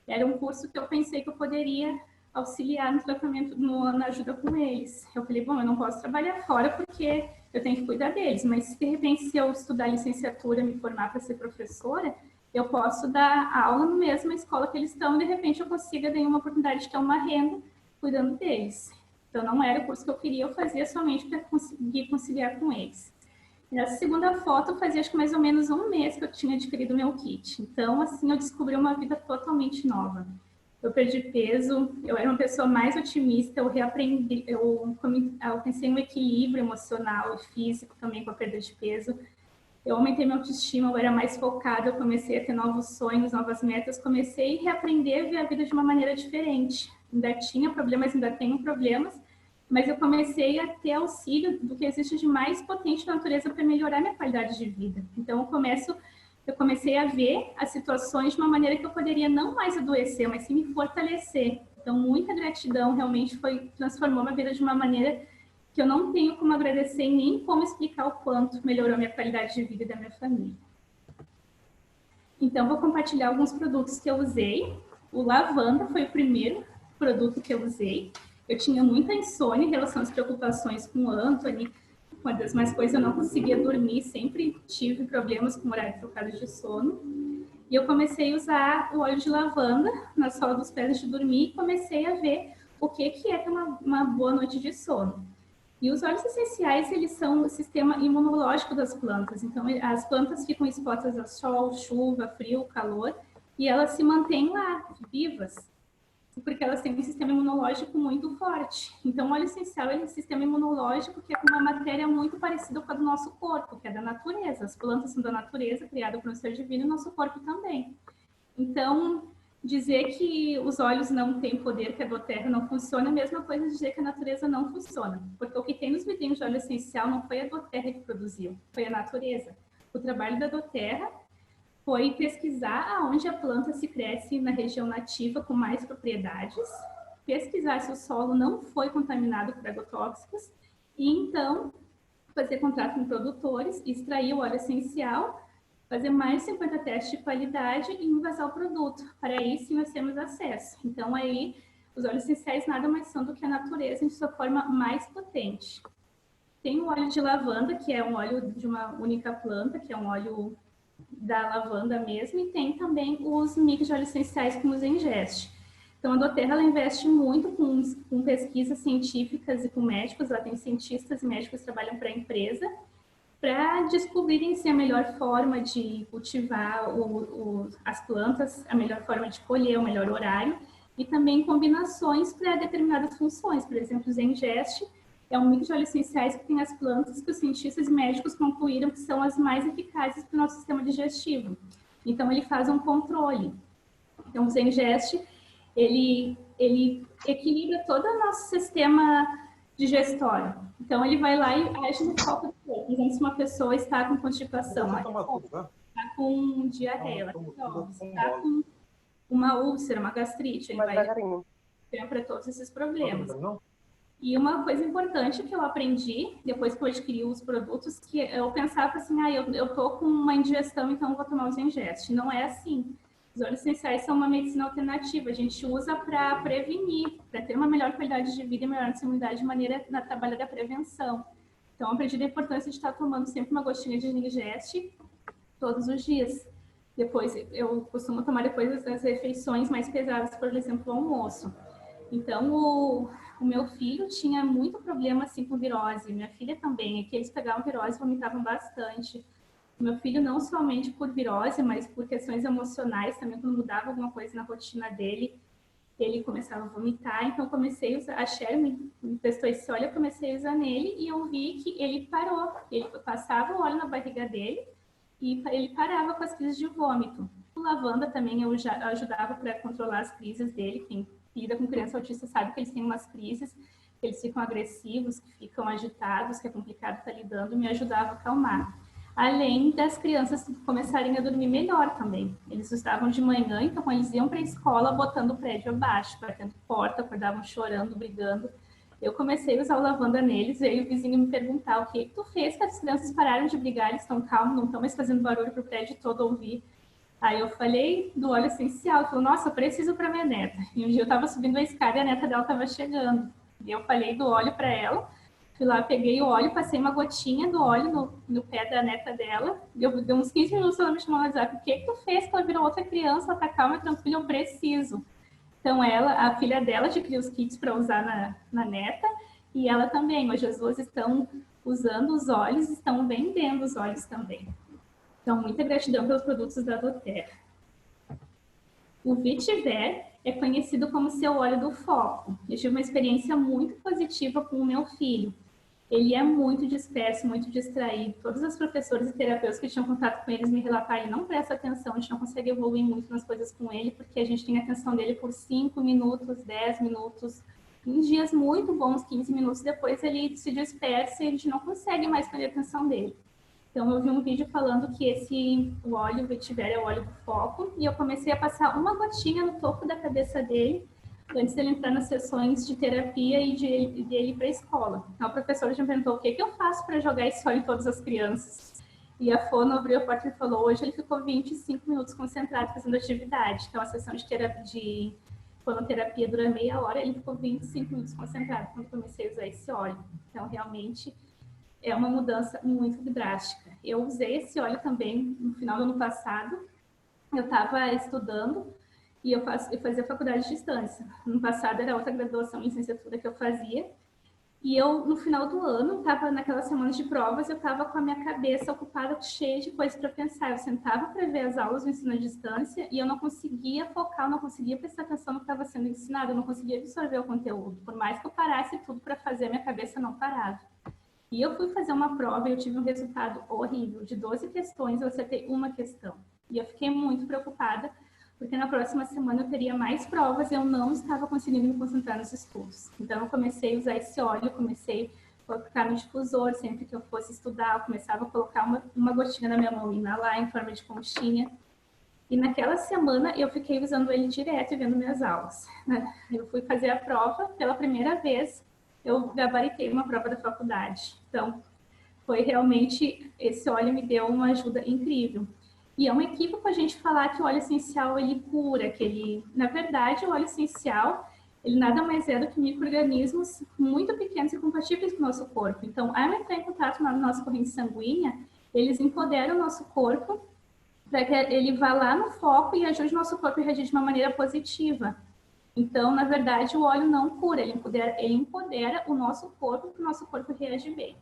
Era um curso que eu pensei que eu poderia auxiliar no tratamento, na ajuda com eles. Eu falei, bom, eu não posso trabalhar fora porque eu tenho que cuidar deles, mas de repente se eu estudar licenciatura, me formar para ser professora, eu posso dar aula na mesma escola que eles estão e de repente eu consiga ter uma oportunidade de ter uma renda cuidando deles. Então não era o curso que eu queria, eu fazia somente para conseguir conciliar com eles. Nessa segunda foto, eu fazia acho que mais ou menos um mês que eu tinha adquirido meu kit. Então, assim, eu descobri uma vida totalmente nova. Eu perdi peso, eu era uma pessoa mais otimista, eu reaprendi, eu alcancei um equilíbrio emocional e físico também com a perda de peso. Eu aumentei minha autoestima, eu era mais focada, eu comecei a ter novos sonhos, novas metas, comecei a reaprender a ver a vida de uma maneira diferente. Ainda tinha problemas, ainda tenho problemas, mas eu comecei a ter auxílio do que existe de mais potente na natureza para melhorar minha qualidade de vida. Então, eu comecei a ver as situações de uma maneira que eu poderia não mais adoecer, mas sim me fortalecer. Então, muita gratidão realmente transformou minha vida de uma maneira que eu não tenho como agradecer e nem como explicar o quanto melhorou a minha qualidade de vida e da minha família. Então, vou compartilhar alguns produtos que eu usei. O lavanda foi o primeiro produto que eu usei. Eu tinha muita insônia em relação às preocupações com o Anthony. Uma das mais coisas, eu não conseguia dormir, sempre tive problemas com horário trocado de sono. E eu comecei a usar o óleo de lavanda na sola dos pés de dormir e comecei a ver o que é ter uma boa noite de sono. E os óleos essenciais, eles são o sistema imunológico das plantas. Então, as plantas ficam expostas a sol, chuva, frio, calor, e elas se mantêm lá, vivas, porque elas têm um sistema imunológico muito forte. Então, o óleo essencial é um sistema imunológico que é uma matéria muito parecida com a do nosso corpo, que é da natureza. As plantas são da natureza, criadas por um ser divino, e o nosso corpo também. Então, dizer que os óleos não têm poder, que a doTERRA não funciona, é a mesma coisa dizer que a natureza não funciona. Porque o que tem nos vidrinhos de óleo essencial não foi a doTERRA que produziu, foi a natureza. O trabalho da doTERRA foi pesquisar aonde a planta se cresce na região nativa com mais propriedades, pesquisar se o solo não foi contaminado por agrotóxicos e então fazer contrato com produtores, extrair o óleo essencial, fazer mais de 50 testes de qualidade e envasar o produto. Para aí sim nós temos acesso. Então aí os óleos essenciais nada mais são do que a natureza em sua forma mais potente. Tem o óleo de lavanda, que é um óleo de uma única planta, que é um óleo da lavanda mesmo, e tem também os mix de óleos essenciais como os Zengest. Então, a doTERRA ela investe muito com pesquisas científicas e com médicos, ela tem cientistas e médicos que trabalham para a empresa, para descobrirem se a melhor forma de cultivar as plantas, a melhor forma de colher, o melhor horário, e também combinações para determinadas funções. Por exemplo, o Zengest é um mix de óleos essenciais que tem as plantas que os cientistas e médicos concluíram que são as mais eficazes para o nosso sistema digestivo. Então, ele faz um controle. Então, o Zengest, ele equilibra todo o nosso sistema digestório. Então, ele vai lá e age no foco do corpo. Por exemplo, se uma pessoa está com constipação, está com diarreia, está com uma úlcera, uma gastrite, ele Mais vai devagarinho. para todos esses problemas. E uma coisa importante que eu aprendi, depois que eu adquiri os produtos, que eu pensava assim, eu tô com uma indigestão, então eu vou tomar os Ingest. Não é assim. Os óleos essenciais são uma medicina alternativa. A gente usa para prevenir, para ter uma melhor qualidade de vida e melhor imunidade de maneira na trabalho da prevenção. Então, eu aprendi a importância de estar tomando sempre uma gotinha de Ingest todos os dias. Depois, eu costumo tomar depois das refeições mais pesadas, por exemplo, o almoço. Então, o meu filho tinha muito problema assim com virose, minha filha também, é que eles pegavam virose e vomitavam bastante. O meu filho não somente por virose, mas por questões emocionais também, quando mudava alguma coisa na rotina dele, ele começava a vomitar. Então, eu comecei a usar, a Sherry me testou esse óleo, eu comecei a usar nele e eu vi que ele parou. Ele passava o óleo na barriga dele e ele parava com as crises de vômito. O lavanda também eu já ajudava para controlar as crises dele. Quem lida com criança autista sabe que eles têm umas crises, que eles ficam agressivos, que ficam agitados, que é complicado estar lidando, me ajudava a acalmar. Além das crianças começarem a dormir melhor também. Eles estavam de manhã, então eles iam para a escola botando o prédio abaixo, batendo porta, acordavam chorando, brigando. Eu comecei a usar o lavanda neles, veio o vizinho me perguntar o que tu fez, que as crianças pararam de brigar, eles estão calmos, não estão mais fazendo barulho para o prédio todo ouvir. Aí eu falei do óleo essencial, falou, nossa, eu preciso para minha neta. E um dia eu estava subindo a escada e a neta dela estava chegando. E eu falei do óleo para ela, fui lá, peguei o óleo, passei uma gotinha do óleo no pé da neta dela. Deu uns 15 minutos, ela me chamou no WhatsApp, o que tu fez? Que ela virou outra criança, ela tá calma, tranquila, eu preciso. Então ela, a filha dela adquiriu os kits para usar na neta, e ela também. Hoje as duas estão usando os óleos, estão vendendo os óleos também. Então, muita gratidão pelos produtos da doTERRA. O Vetiver é conhecido como seu óleo do foco. Eu tive uma experiência muito positiva com o meu filho. Ele é muito disperso, muito distraído. Todos os professores e terapeutas que tinham contato com eles me relataram, ele não presta atenção, a gente não consegue evoluir muito nas coisas com ele, porque a gente tem a atenção dele por 5 minutos, 10 minutos. Em dias muito bons, 15 minutos depois, ele se dispersa e a gente não consegue mais prender a atenção dele. Então, eu vi um vídeo falando que o óleo Vetiver é o óleo do foco, e eu comecei a passar uma gotinha no topo da cabeça dele, antes dele entrar nas sessões de terapia e de ele ir para a escola. Então, a professora já perguntou o que eu faço para jogar esse óleo em todas as crianças. E a fono abriu a porta e falou, hoje ele ficou 25 minutos concentrado fazendo atividade. Então, a sessão de fonoterapia dura meia hora, ele ficou 25 minutos concentrado quando comecei a usar esse óleo. Então, realmente é uma mudança muito drástica. Eu usei esse óleo também no final do ano passado. Eu estava estudando e eu fazia faculdade de distância. No passado era outra graduação em licenciatura que eu fazia. E eu, no final do ano, estava naquelas semanas de provas, eu estava com a minha cabeça ocupada, cheia de coisas para pensar. Eu sentava para ver as aulas do ensino à distância e eu não conseguia focar, eu não conseguia prestar atenção no que estava sendo ensinado, eu não conseguia absorver o conteúdo. Por mais que eu parasse tudo para fazer, a minha cabeça não parava. E eu fui fazer uma prova e eu tive um resultado horrível. De 12 questões, eu acertei uma questão. E eu fiquei muito preocupada, porque na próxima semana eu teria mais provas e eu não estava conseguindo me concentrar nos estudos. Então, eu comecei a usar esse óleo, comecei a colocar no difusor sempre que eu fosse estudar, eu começava a colocar uma gotinha na minha mão e inalar em forma de conchinha. E naquela semana eu fiquei usando ele direto e vendo minhas aulas. Eu fui fazer a prova pela primeira vez, eu gabaritei uma prova da faculdade. Então, foi realmente, esse óleo me deu uma ajuda incrível. E é um equívoco a gente falar que o óleo essencial, ele cura, que ele... Na verdade, o óleo essencial, ele nada mais é do que micro-organismos muito pequenos e compatíveis com o nosso corpo. Então, ao entrar em contato na nossa corrente sanguínea, eles empoderam o nosso corpo para que ele vá lá no foco e ajude o nosso corpo a reagir de uma maneira positiva. Então, na verdade, o óleo não cura, ele empodera o nosso corpo para o nosso corpo reagir bem.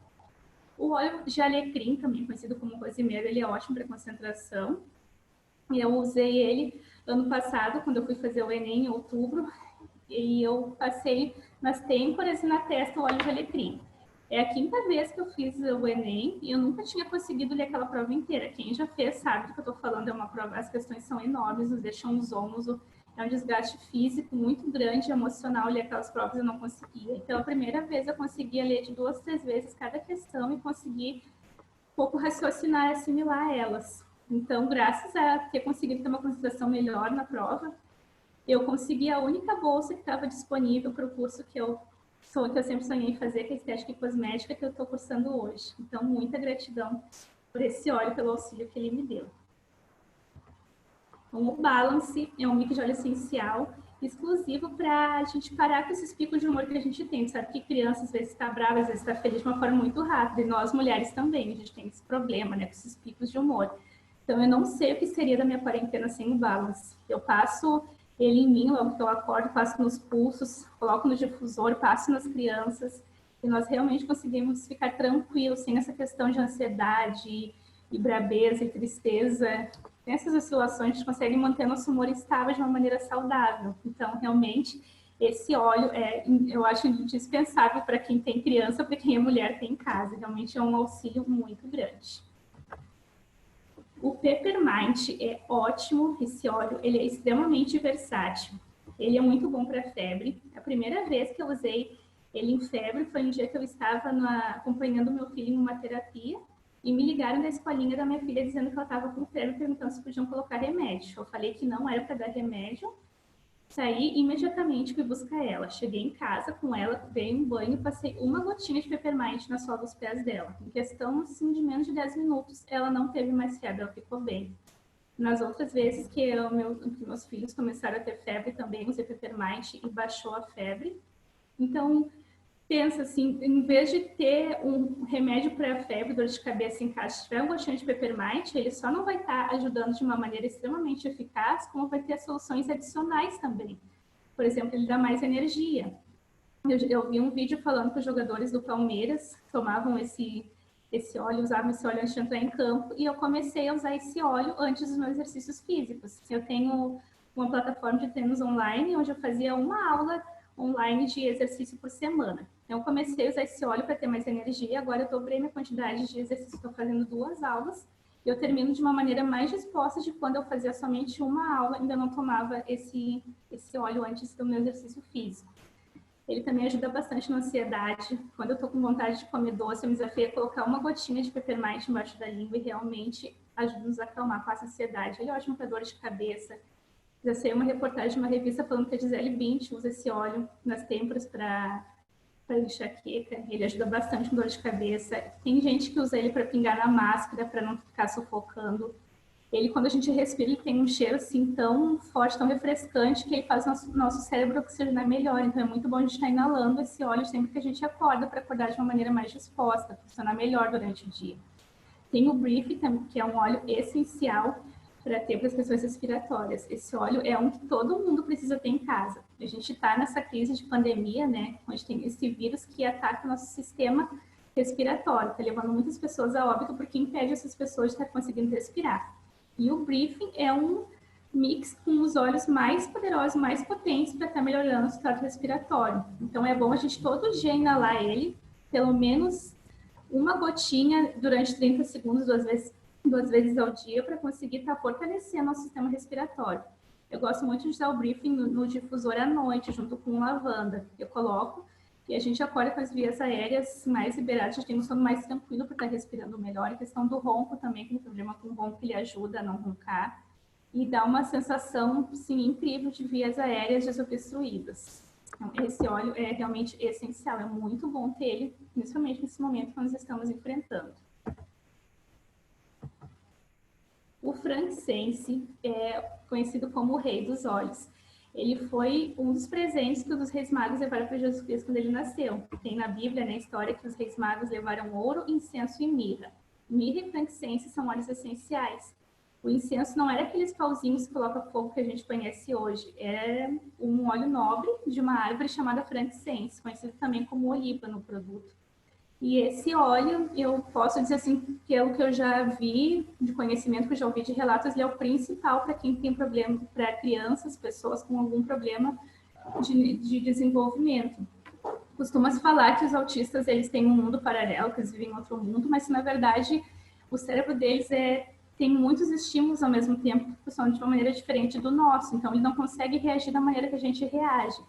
O óleo de alecrim, também conhecido como rosimeiro, ele é ótimo para concentração. E eu usei ele ano passado, quando eu fui fazer o Enem, em outubro, e eu passei nas têmporas e na testa o óleo de alecrim. É a quinta vez que eu fiz o Enem e eu nunca tinha conseguido ler aquela prova inteira. Quem já fez sabe do que eu estou falando, é uma prova, as questões são enormes, nos deixam zonzos, é um desgaste físico muito grande, emocional, ler aquelas provas eu não conseguia. Então, a primeira vez eu conseguia ler de 2, 3 vezes cada questão e conseguir um pouco raciocinar e assimilar elas. Então, graças a ter conseguido ter uma concentração melhor na prova, eu consegui a única bolsa que estava disponível para o curso que eu sempre sonhei em fazer, que é estética e cosmética, que eu estou cursando hoje. Então, muita gratidão por esse óleo, pelo auxílio que ele me deu. Então, o Balance é um mix de óleo essencial exclusivo para a gente parar com esses picos de humor que a gente tem. Sabe que criança às vezes está brava, às vezes está feliz de uma forma muito rápida. E nós, mulheres, também, a gente tem esse problema, né, com esses picos de humor. Então, eu não sei o que seria da minha quarentena sem o Balance. Eu passo ele em mim, logo que eu acordo, passo nos pulsos, coloco no difusor, passo nas crianças. E nós realmente conseguimos ficar tranquilos, sem essa questão de ansiedade e brabeza e tristeza. Nessas oscilações, a gente consegue manter nosso humor estável de uma maneira saudável. Então, realmente, esse óleo eu acho indispensável para quem tem criança, para quem é mulher tem em casa. Realmente é um auxílio muito grande. O Peppermint é ótimo, esse óleo, ele é extremamente versátil. Ele é muito bom para febre. A primeira vez que eu usei ele em febre foi um dia que eu estava acompanhando meu filho em uma terapia e me ligaram da escolinha da minha filha dizendo que ela estava com febre, perguntando se podiam colocar remédio. Eu falei que não era para dar remédio. Saí imediatamente, fui buscar ela. Cheguei em casa com ela, dei um banho, passei uma gotinha de Peppermint na sola dos pés dela. Em questão assim, de menos de 10 minutos, ela não teve mais febre, ela ficou bem. Nas outras vezes que meus filhos começaram a ter febre, também usei Peppermint e baixou a febre. Então, pensa assim, em vez de ter um remédio para febre, dor de cabeça em casa, se tiver um gostinho de Peppermint, ele só não vai estar ajudando de uma maneira extremamente eficaz, como vai ter soluções adicionais também. Por exemplo, ele dá mais energia. Eu vi um vídeo falando que os jogadores do Palmeiras tomavam esse óleo, usavam esse óleo antes de entrar em campo, e eu comecei a usar esse óleo antes dos meus exercícios físicos. Eu tenho uma plataforma de treinos online, onde eu fazia uma aula online de exercício por semana. Então, eu comecei a usar esse óleo para ter mais energia. Agora, eu dobrei minha quantidade de exercício, estou fazendo 2 aulas. E eu termino de uma maneira mais disposta de quando eu fazia somente uma aula, ainda não tomava esse óleo antes do meu exercício físico. Ele também ajuda bastante na ansiedade. Quando eu estou com vontade de comer doce, eu me desafio a colocar uma gotinha de Peppermint embaixo da língua e realmente ajuda a nos acalmar com essa ansiedade. Ele é ótimo para dor de cabeça. Já saiu uma reportagem de uma revista falando que a Gisele Bündchen usa esse óleo nas têmporas para enxaqueca. Ele ajuda bastante com dor de cabeça. Tem gente que usa ele para pingar na máscara, para não ficar sufocando. Ele, quando a gente respira, ele tem um cheiro assim tão forte, tão refrescante, que ele faz nosso cérebro oxigenar melhor. Então é muito bom a gente estar inalando esse óleo sempre que a gente acorda, para acordar de uma maneira mais disposta, funcionar melhor durante o dia. Tem o Brief, que é um óleo essencial para ter para as questões respiratórias. Esse óleo é um que todo mundo precisa ter em casa. A gente está nessa crise de pandemia, né, onde tem esse vírus que ataca o nosso sistema respiratório, está levando muitas pessoas a óbito porque impede essas pessoas de estar conseguindo respirar. E o Briefing é um mix com os óleos mais poderosos, mais potentes para estar melhorando o estado respiratório. Então é bom a gente todo dia inalar ele, pelo menos uma gotinha durante 30 segundos, duas vezes ao dia, para conseguir estar fortalecendo nosso sistema respiratório. Eu gosto muito de usar o Briefing no difusor à noite, junto com lavanda. Eu coloco e a gente acorda com as vias aéreas mais liberadas, a gente tem um sono mais tranquilo para estar respirando melhor. A questão do ronco também, tem problema com o ronco, ele ajuda a não roncar. E dá uma sensação, sim, incrível de vias aéreas desobstruídas. Então, esse óleo é realmente essencial, é muito bom ter ele, principalmente nesse momento que nós estamos enfrentando. O frankincense é conhecido como o rei dos óleos. Ele foi um dos presentes que os reis magos levaram para Jesus Cristo quando ele nasceu. Tem na Bíblia, na história, que os reis magos levaram ouro, incenso e mirra. Mirra e frankincense são óleos essenciais. O incenso não era aqueles pauzinhos que coloca fogo que a gente conhece hoje. Era um óleo nobre de uma árvore chamada frankincense, conhecido também como oliva no produto. E esse óleo, eu posso dizer assim, pelo que eu já vi de conhecimento, que eu já ouvi de relatos, ele é o principal para quem tem problema, para crianças, pessoas com algum problema de desenvolvimento. Costuma-se falar que os autistas, eles têm um mundo paralelo, que eles vivem em outro mundo, mas na verdade o cérebro deles tem muitos estímulos ao mesmo tempo, que são de uma maneira diferente do nosso, então ele não consegue reagir da maneira que a gente reage.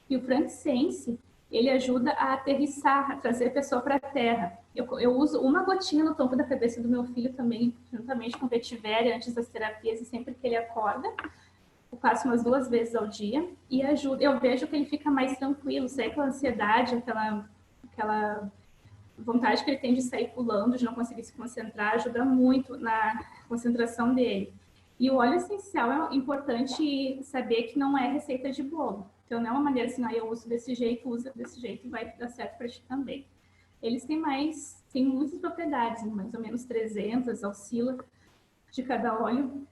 E o frankincense, ele ajuda a aterrissar, a trazer a pessoa para a terra. Eu uso uma gotinha no topo da cabeça do meu filho também, juntamente com o vetiver, antes das terapias, e sempre que ele acorda. Eu passo umas 2 vezes ao dia e ajuda. Eu vejo que ele fica mais tranquilo, sem aquela ansiedade, aquela vontade que ele tem de sair pulando, de não conseguir se concentrar, ajuda muito na concentração dele. E o óleo essencial é importante saber que não é receita de bolo. Então, não é uma maneira assim, eu uso desse jeito, usa desse jeito e vai dar certo para ti também. Eles têm muitas propriedades, mais ou menos 300, oscila de cada óleo,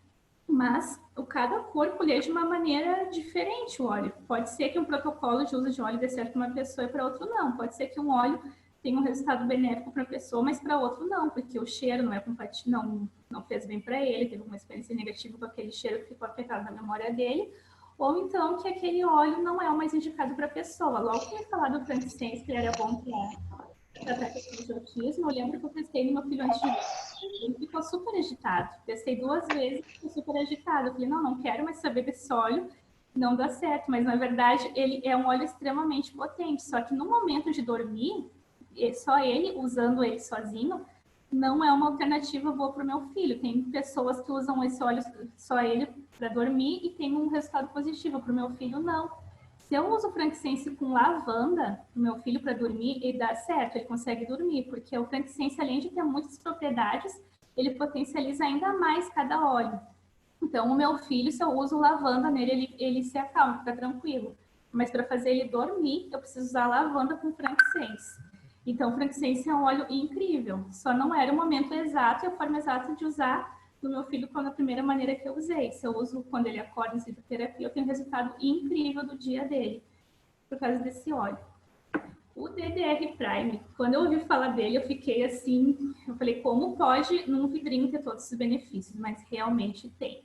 mas cada corpo lê de uma maneira diferente o óleo. Pode ser que um protocolo de uso de óleo dê certo para uma pessoa e para outro não. Pode ser que um óleo tenha um resultado benéfico para a pessoa, mas para outro não, porque o cheiro não é compatível, não fez bem para ele, teve uma experiência negativa com aquele cheiro que ficou afetado na memória dele, ou então que aquele óleo não é o mais indicado para a pessoa. Logo que eu ia falar do frankincense, que ele era bom para tratar questão de autismo, eu lembro que eu testei no meu filho antes de ele ficou super agitado. Testei 2 vezes, ficou super agitado. Eu falei, não quero mais saber desse óleo, não dá certo. Mas, na verdade, ele é um óleo extremamente potente. Só que no momento de dormir, só ele, usando ele sozinho, não é uma alternativa boa para o meu filho. Tem pessoas que usam esse óleo, só ele, para dormir e tem um resultado positivo. Para o meu filho, não. Se eu uso frankincense com lavanda no meu filho para dormir, ele dá certo, ele consegue dormir, porque o frankincense, além de ter muitas propriedades, ele potencializa ainda mais cada óleo. Então, o meu filho, se eu uso lavanda nele, ele se acalma, fica tranquilo. Mas para fazer ele dormir, eu preciso usar lavanda com frankincense. Então, o frankincense é um óleo incrível, só não era o momento exato e a forma exata de usar do meu filho foi a primeira maneira que eu usei. Se eu uso quando ele acorda em fitoterapia, eu tenho um resultado incrível do dia dele, por causa desse óleo. O DDR Prime, quando eu ouvi falar dele, eu fiquei assim, eu falei, como pode num vidrinho ter todos esses benefícios? Mas realmente tem.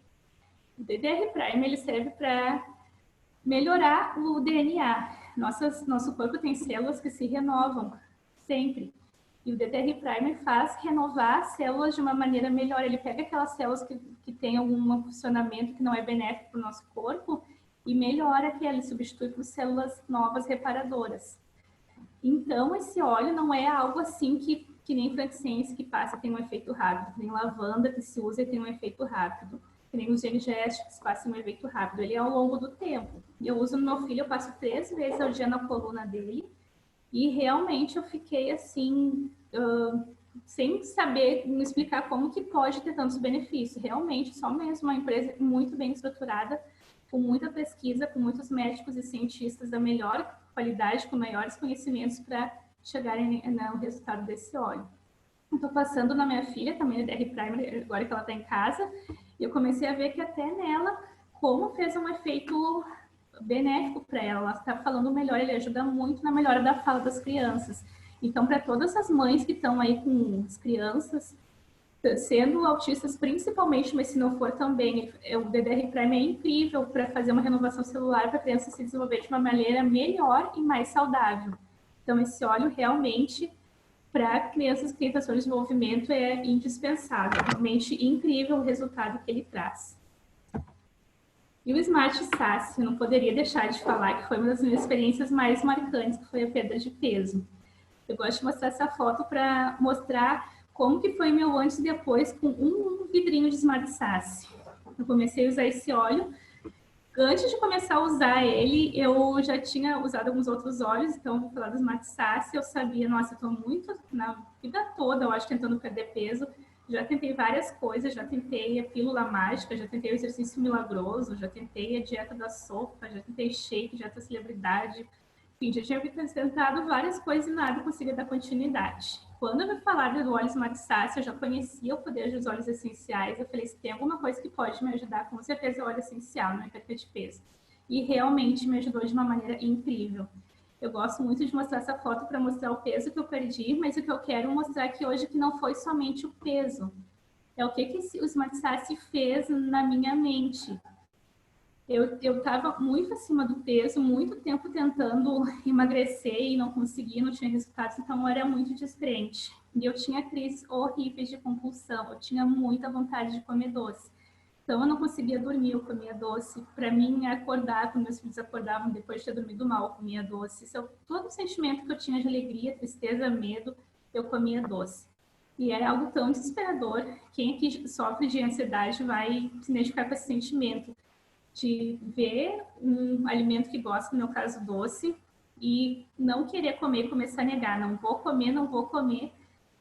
O DDR Prime, ele serve para melhorar o DNA. Nosso corpo tem células que se renovam sempre. E o DDR Primer faz renovar células de uma maneira melhor. Ele pega aquelas células que têm algum funcionamento que não é benéfico para o nosso corpo e melhora aquela, ele substitui por células novas reparadoras. Então, esse óleo não é algo assim que nem frankincense que passa e tem um efeito rápido, nem lavanda que se usa e tem um efeito rápido, que nem os genestéticos que passam um efeito rápido. Ele é ao longo do tempo. Eu uso no meu filho, eu passo 3 vezes ao dia na coluna dele. E realmente eu fiquei assim, sem saber me explicar como que pode ter tantos benefícios. Realmente, só mesmo uma empresa muito bem estruturada, com muita pesquisa, com muitos médicos e cientistas da melhor qualidade, com maiores conhecimentos para chegarem no resultado desse óleo. Estou passando na minha filha também, a DR Primer, agora que ela está em casa, e eu comecei a ver que até nela, como fez um efeito benéfico para ela. Ela está falando melhor, ele ajuda muito na melhora da fala das crianças. Então, para todas as mães que estão aí com as crianças, sendo autistas principalmente, mas se não for também, o DDR Prime é incrível para fazer uma renovação celular para a criança se desenvolver de uma maneira melhor e mais saudável. Então, esse óleo realmente, para crianças que têm transtorno de desenvolvimento, é indispensável. Realmente incrível o resultado que ele traz. E o Smart Sass, eu não poderia deixar de falar que foi uma das minhas experiências mais marcantes, que foi a perda de peso. Eu gosto de mostrar essa foto para mostrar como que foi meu antes e depois com um vidrinho de Smart Sass. Eu comecei a usar esse óleo. Antes de começar a usar ele, eu já tinha usado alguns outros óleos, então vou falar do Smart Sass. Eu sabia, nossa, eu estou muito, na vida toda, eu acho, tentando perder peso. Já tentei várias coisas, já tentei a pílula mágica, já tentei o exercício milagroso, já tentei a dieta da sopa, já tentei shake, dieta celebridade. Enfim, já tinha tentado várias coisas e nada conseguia dar continuidade. Quando eu me falar do óleo Smart Sass, eu já conhecia o poder dos óleos essenciais. Eu falei, se tem alguma coisa que pode me ajudar, com certeza é o óleo essencial, não é perda de peso. E realmente me ajudou de uma maneira incrível. Eu gosto muito de mostrar essa foto para mostrar o peso que eu perdi, mas o que eu quero mostrar aqui hoje é que não foi somente o peso. É o que o Smart Sass fez na minha mente. Eu estava muito acima do peso, muito tempo tentando emagrecer e não conseguia, não tinha resultados, então eu era muito descrente. E eu tinha crises horríveis de compulsão, eu tinha muita vontade de comer doce. Então, eu não conseguia dormir, eu comia doce. Para mim, acordar, quando meus filhos acordavam depois de ter dormido mal, eu comia doce. Todo o sentimento que eu tinha de alegria, tristeza, medo, eu comia doce. E é algo tão desesperador. Quem aqui sofre de ansiedade vai se identificar com esse sentimento. de ver um alimento que gosta, no meu caso doce, e não querer comer e começar a negar, não vou comer, não vou comer.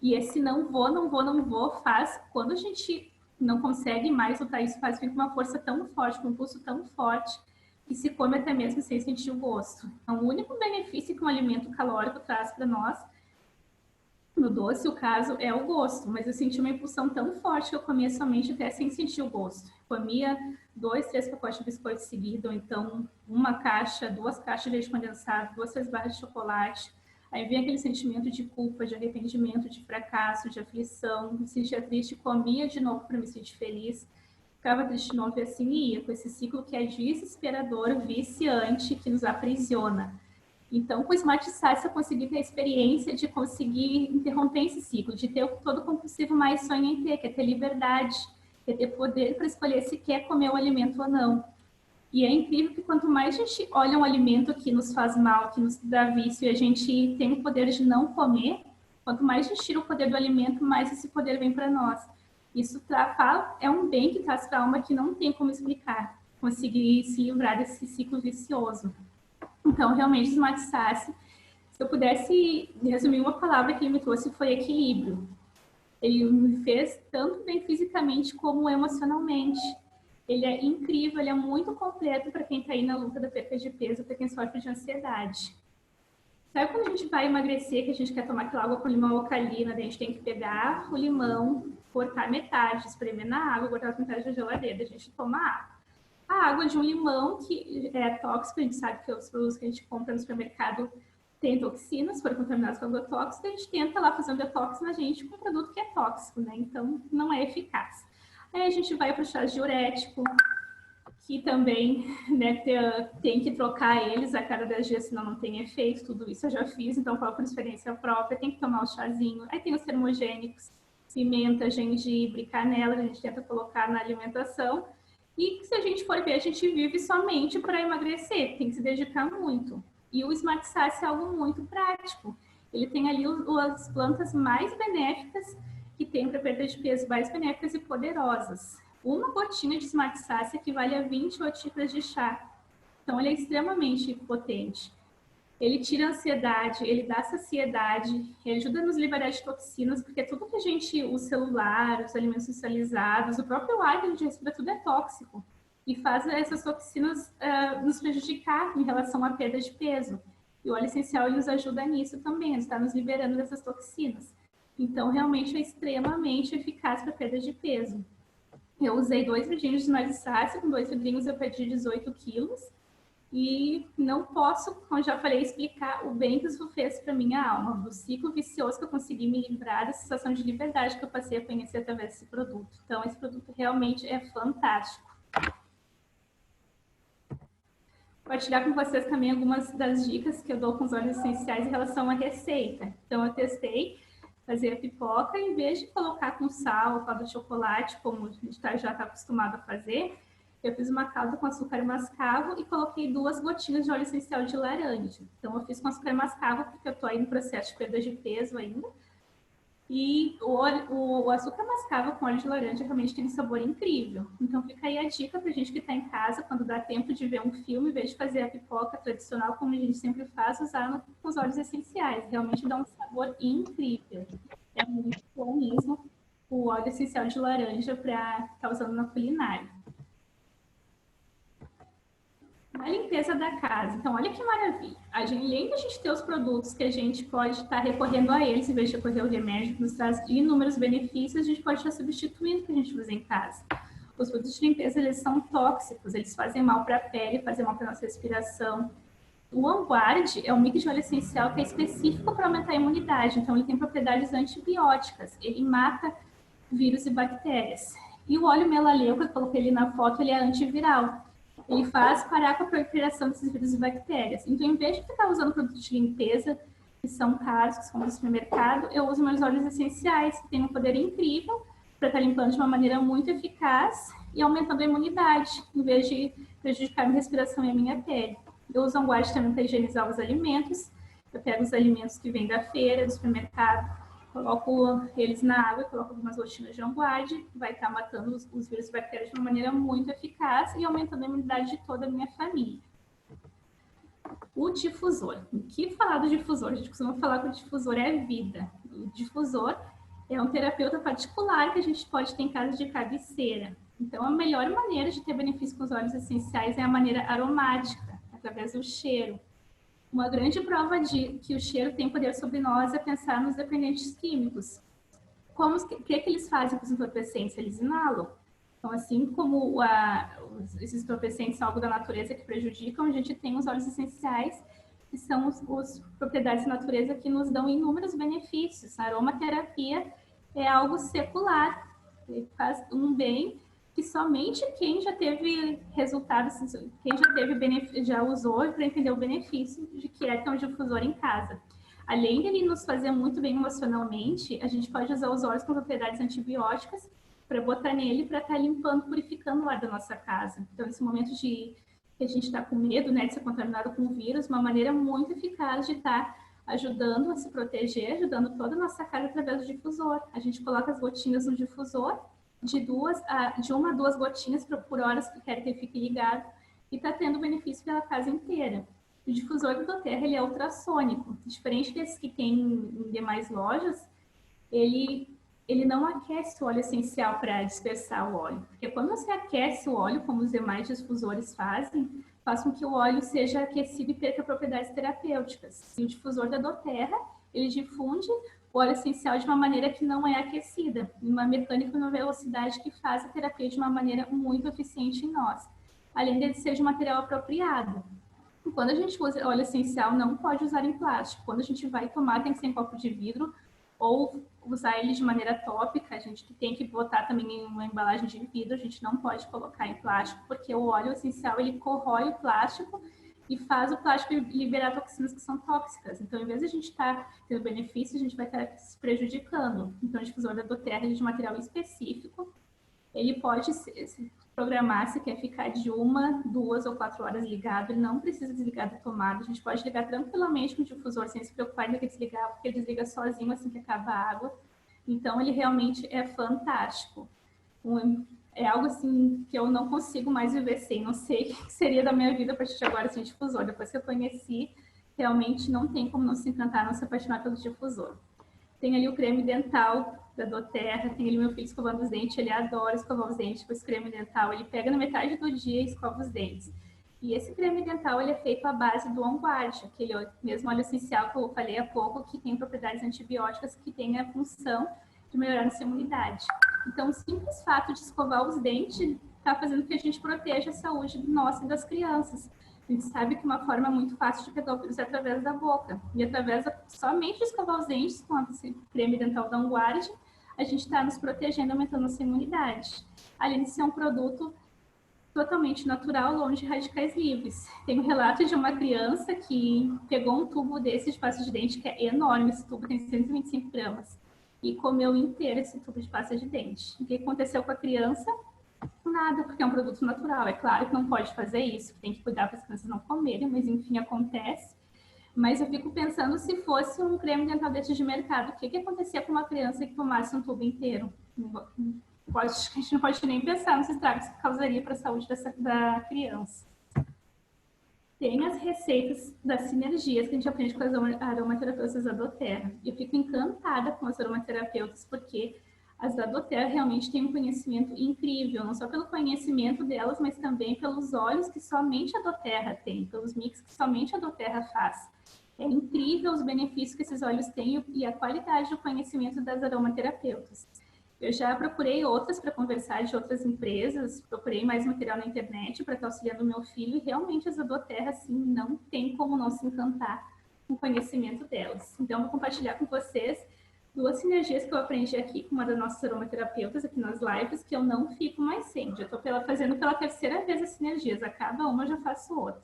E esse não vou, não vou, não vou faz, quando a gente não consegue mais lutar isso, faz com uma força tão forte, com um impulso tão forte, que se come até mesmo sem sentir o gosto. Então, o único benefício que um alimento calórico traz para nós, no doce, o caso, é o gosto. Mas eu senti uma impulsão tão forte que eu comia somente até sem sentir o gosto. Comia 2, 3 pacotes de biscoito seguido, ou então uma caixa, 2 caixas de leite condensado, 2, 3 barras de chocolate. Aí vem aquele sentimento de culpa, de arrependimento, de fracasso, de aflição. Me sentia triste, comia de novo para me sentir feliz. Ficava triste de novo e assim ia, com esse ciclo que é desesperador, viciante, que nos aprisiona. Então, com o Smart Sass, eu consegui ter a experiência de conseguir interromper esse ciclo, de ter o que todo compulsivo mais sonha em ter, que é ter liberdade, que é ter poder para escolher se quer comer o alimento ou não. E é incrível que quanto mais a gente olha um alimento que nos faz mal, que nos dá vício, e a gente tem o poder de não comer, quanto mais a gente tira o poder do alimento, mais esse poder vem para nós. Isso é um bem que traz para a alma que não tem como explicar, conseguir se livrar desse ciclo vicioso. Então, realmente, o Smart Sass, se eu pudesse resumir uma palavra que ele me trouxe, foi equilíbrio. Ele me fez tanto bem fisicamente como emocionalmente. Ele é incrível, ele é muito completo para quem está aí na luta da perda de peso, para quem sofre de ansiedade. Sabe quando a gente vai emagrecer, que a gente quer tomar aquela água com limão alcalina, daí a gente tem que pegar o limão, cortar metade, espremer na água, cortar metade da geladeira, a gente toma água. A água de um limão, que é tóxico, a gente sabe que os produtos que a gente compra no supermercado têm toxinas, foram contaminados com água tóxica, a gente tenta lá fazer um detox na gente com um produto que é tóxico, né? Então, não é eficaz. Aí a gente vai para o chá diurético, que também, né, tem que trocar eles a cada 10 dias, senão não tem efeito, tudo isso eu já fiz, então falo por experiência própria, tem que tomar o chazinho. Aí tem os termogênicos, pimenta, gengibre, canela, a gente tenta colocar na alimentação. E se a gente for ver, a gente vive somente para emagrecer, tem que se dedicar muito. E o Smart Sass é algo muito prático. Ele tem ali as plantas mais benéficas que tem para perda de peso, mais benéficas e poderosas. Uma gotinha de Smart Sass equivale a 28 xícaras de chá. Então, ele é extremamente potente. Ele tira a ansiedade, ele dá saciedade, ele ajuda a nos liberar de toxinas, porque tudo que a gente, o celular, os alimentos industrializados, o próprio ar que a gente respira, tudo é tóxico. E faz essas toxinas nos prejudicar em relação à perda de peso. E o óleo essencial ele nos ajuda nisso também, ele está nos liberando dessas toxinas. Então, realmente é extremamente eficaz para perda de peso. Eu usei 2 vidrinhos de Smart Sass, com 2 vidrinhos eu perdi 18 quilos. E não posso, como já falei, explicar o bem que isso fez para minha alma, do ciclo vicioso que eu consegui me livrar, da sensação de liberdade que eu passei a conhecer através desse produto. Então, esse produto realmente é fantástico. Vou compartilhar com vocês também algumas das dicas que eu dou com os óleos essenciais em relação à receita. Então, eu testei fazer a pipoca, em vez de colocar com sal, calda de chocolate, como a gente já está acostumado a fazer, eu fiz uma calda com açúcar mascavo e coloquei 2 gotinhas de óleo essencial de laranja. Então, eu fiz com açúcar mascavo, porque eu estou aí no processo de perda de peso ainda. E o açúcar mascavo com óleo de laranja realmente tem um sabor incrível. Então, fica aí a dica para a gente que está em casa, quando dá tempo de ver um filme, em vez de fazer a pipoca tradicional, como a gente sempre faz, usar com os óleos essenciais. Realmente dá um sabor incrível. É muito bom mesmo o óleo essencial de laranja para estar usando na culinária. A limpeza da casa. Então, olha que maravilha. Além da gente ter os produtos que a gente pode estar recorrendo a eles, em vez de recorrer ao remédio, que nos traz inúmeros benefícios, a gente pode estar substituindo o que a gente usa em casa. Os produtos de limpeza, eles são tóxicos, eles fazem mal para a pele, fazem mal para a nossa respiração. O OnGuard é um mix de óleo essencial que é específico para aumentar a imunidade. Então, ele tem propriedades antibióticas. Ele mata vírus e bactérias. E o óleo melaleuca, que eu coloquei ali na foto, ele é antiviral. Ele faz parar com a proliferação desses vírus e bactérias. Então, em vez de ficar usando produtos de limpeza, que são caros, que são do supermercado, eu uso meus óleos essenciais, que têm um poder incrível para estar limpando de uma maneira muito eficaz e aumentando a imunidade, em vez de prejudicar a minha respiração e a minha pele. Eu uso OnGuard também para higienizar os alimentos. Eu pego os alimentos que vêm da feira, do supermercado, Coloco eles na água, coloco algumas gotinhas de Onguarde, vai estar matando os vírus e bactérias de uma maneira muito eficaz e aumentando a imunidade de toda a minha família. O difusor. O que falar do difusor? A gente costuma falar que o difusor é vida. O difusor é um terapeuta particular que a gente pode ter em casa de cabeceira. Então, a melhor maneira de ter benefício com os óleos essenciais é a maneira aromática, através do cheiro. Uma grande prova de que o cheiro tem poder sobre nós é pensar nos dependentes químicos. O que eles fazem com os entorpecentes? Eles inalam. Então, assim como esses entorpecentes são algo da natureza que prejudicam, a gente tem os óleos essenciais, que são as propriedades da natureza que nos dão inúmeros benefícios. A aromaterapia é algo secular, faz um bem que somente quem já teve resultados, quem já teve já usou para entender o benefício de que é ter um difusor em casa. Além de ele nos fazer muito bem emocionalmente, a gente pode usar os óleos com propriedades antibióticas para botar nele para estar limpando, purificando o ar da nossa casa. Então, nesse momento que a gente está com medo, né, de ser contaminado com o vírus, uma maneira muito eficaz de estar ajudando a se proteger, ajudando toda a nossa casa através do difusor. A gente coloca as gotinhas no difusor, de uma a duas gotinhas por horas que quer que ele fique ligado, e está tendo benefício pela casa inteira. O difusor do doTERRA, ele é ultrassônico. Diferente desses que tem em demais lojas, ele não aquece o óleo essencial para dispersar o óleo. Porque quando você aquece o óleo, como os demais difusores fazem, faz com que o óleo seja aquecido e perca propriedades terapêuticas. E o difusor da doTERRA, ele difunde o óleo essencial de uma maneira que não é aquecida, uma mecânica e uma velocidade que faz a terapia de uma maneira muito eficiente em nós, além de ser de material apropriado. Quando a gente usa óleo essencial, não pode usar em plástico. Quando a gente vai tomar, tem que ser em copo de vidro ou usar ele de maneira tópica. A gente tem que botar também em uma embalagem de vidro. A gente não pode colocar em plástico, porque o óleo essencial, ele corrói o plástico e faz o plástico liberar toxinas que são tóxicas. Então, em vez de a gente estar tendo benefício, a gente vai estar se prejudicando. Então, o difusor da doTERRA é de material específico. Ele pode se programar se quer ficar de 1, 2 ou 4 horas ligado. Ele não precisa desligar da tomada. A gente pode ligar tranquilamente com o difusor sem se preocupar em desligar, porque ele desliga sozinho assim que acaba a água. Então, ele realmente é fantástico. É algo assim que eu não consigo mais viver sem. Não sei o que seria da minha vida a partir de agora sem difusor. Depois que eu conheci, realmente não tem como não se encantar, não se apaixonar pelo difusor. Tem ali o creme dental da doTERRA, tem ali meu filho escovando os dentes, ele adora escovar os dentes com esse creme dental, ele pega na metade do dia e escova os dentes. E esse creme dental, ele é feito à base do Onguarde, aquele mesmo óleo essencial que eu falei há pouco, que tem propriedades antibióticas, que tem a função de melhorar a nossa imunidade. Então, o simples fato de escovar os dentes está fazendo que a gente proteja a saúde nossa e das crianças. A gente sabe que uma forma muito fácil de pegar o vírus é através da boca. E através somente de escovar os dentes com esse creme dental da Onguarde, a gente está nos protegendo, aumentando a nossa imunidade. Além de ser um produto totalmente natural, longe de radicais livres. Tem um relato de uma criança que pegou um tubo desse de pasta de dente, que é enorme, esse tubo tem 125 gramas, e comeu inteiro esse tubo de pasta de dente. O que aconteceu com a criança? Nada, porque é um produto natural. É claro que não pode fazer isso, tem que cuidar para as crianças não comerem, mas enfim, acontece. Mas eu fico pensando se fosse um creme dental desses de mercado, o que acontecia com uma criança que tomasse um tubo inteiro? A gente não pode nem pensar nos estragos que causaria para a saúde da criança. Tem as receitas das sinergias que a gente aprende com as aromaterapeutas da doTERRA. Eu fico encantada com as aromaterapeutas, porque as da doTERRA realmente têm um conhecimento incrível, não só pelo conhecimento delas, mas também pelos óleos que somente a doTERRA tem, pelos mix que somente a doTERRA faz. É incrível os benefícios que esses óleos têm e a qualidade do conhecimento das aromaterapeutas. Eu já procurei outras para conversar de outras empresas, procurei mais material na internet para estar auxiliando o meu filho, e realmente as da doTERRA, assim, não tem como não se encantar com o conhecimento delas. Então, eu vou compartilhar com vocês 2 sinergias que eu aprendi aqui com uma das nossas aromaterapeutas aqui nas lives, que eu não fico mais sem. Já estou fazendo pela 3ª vez as sinergias, acaba uma, eu já faço outra.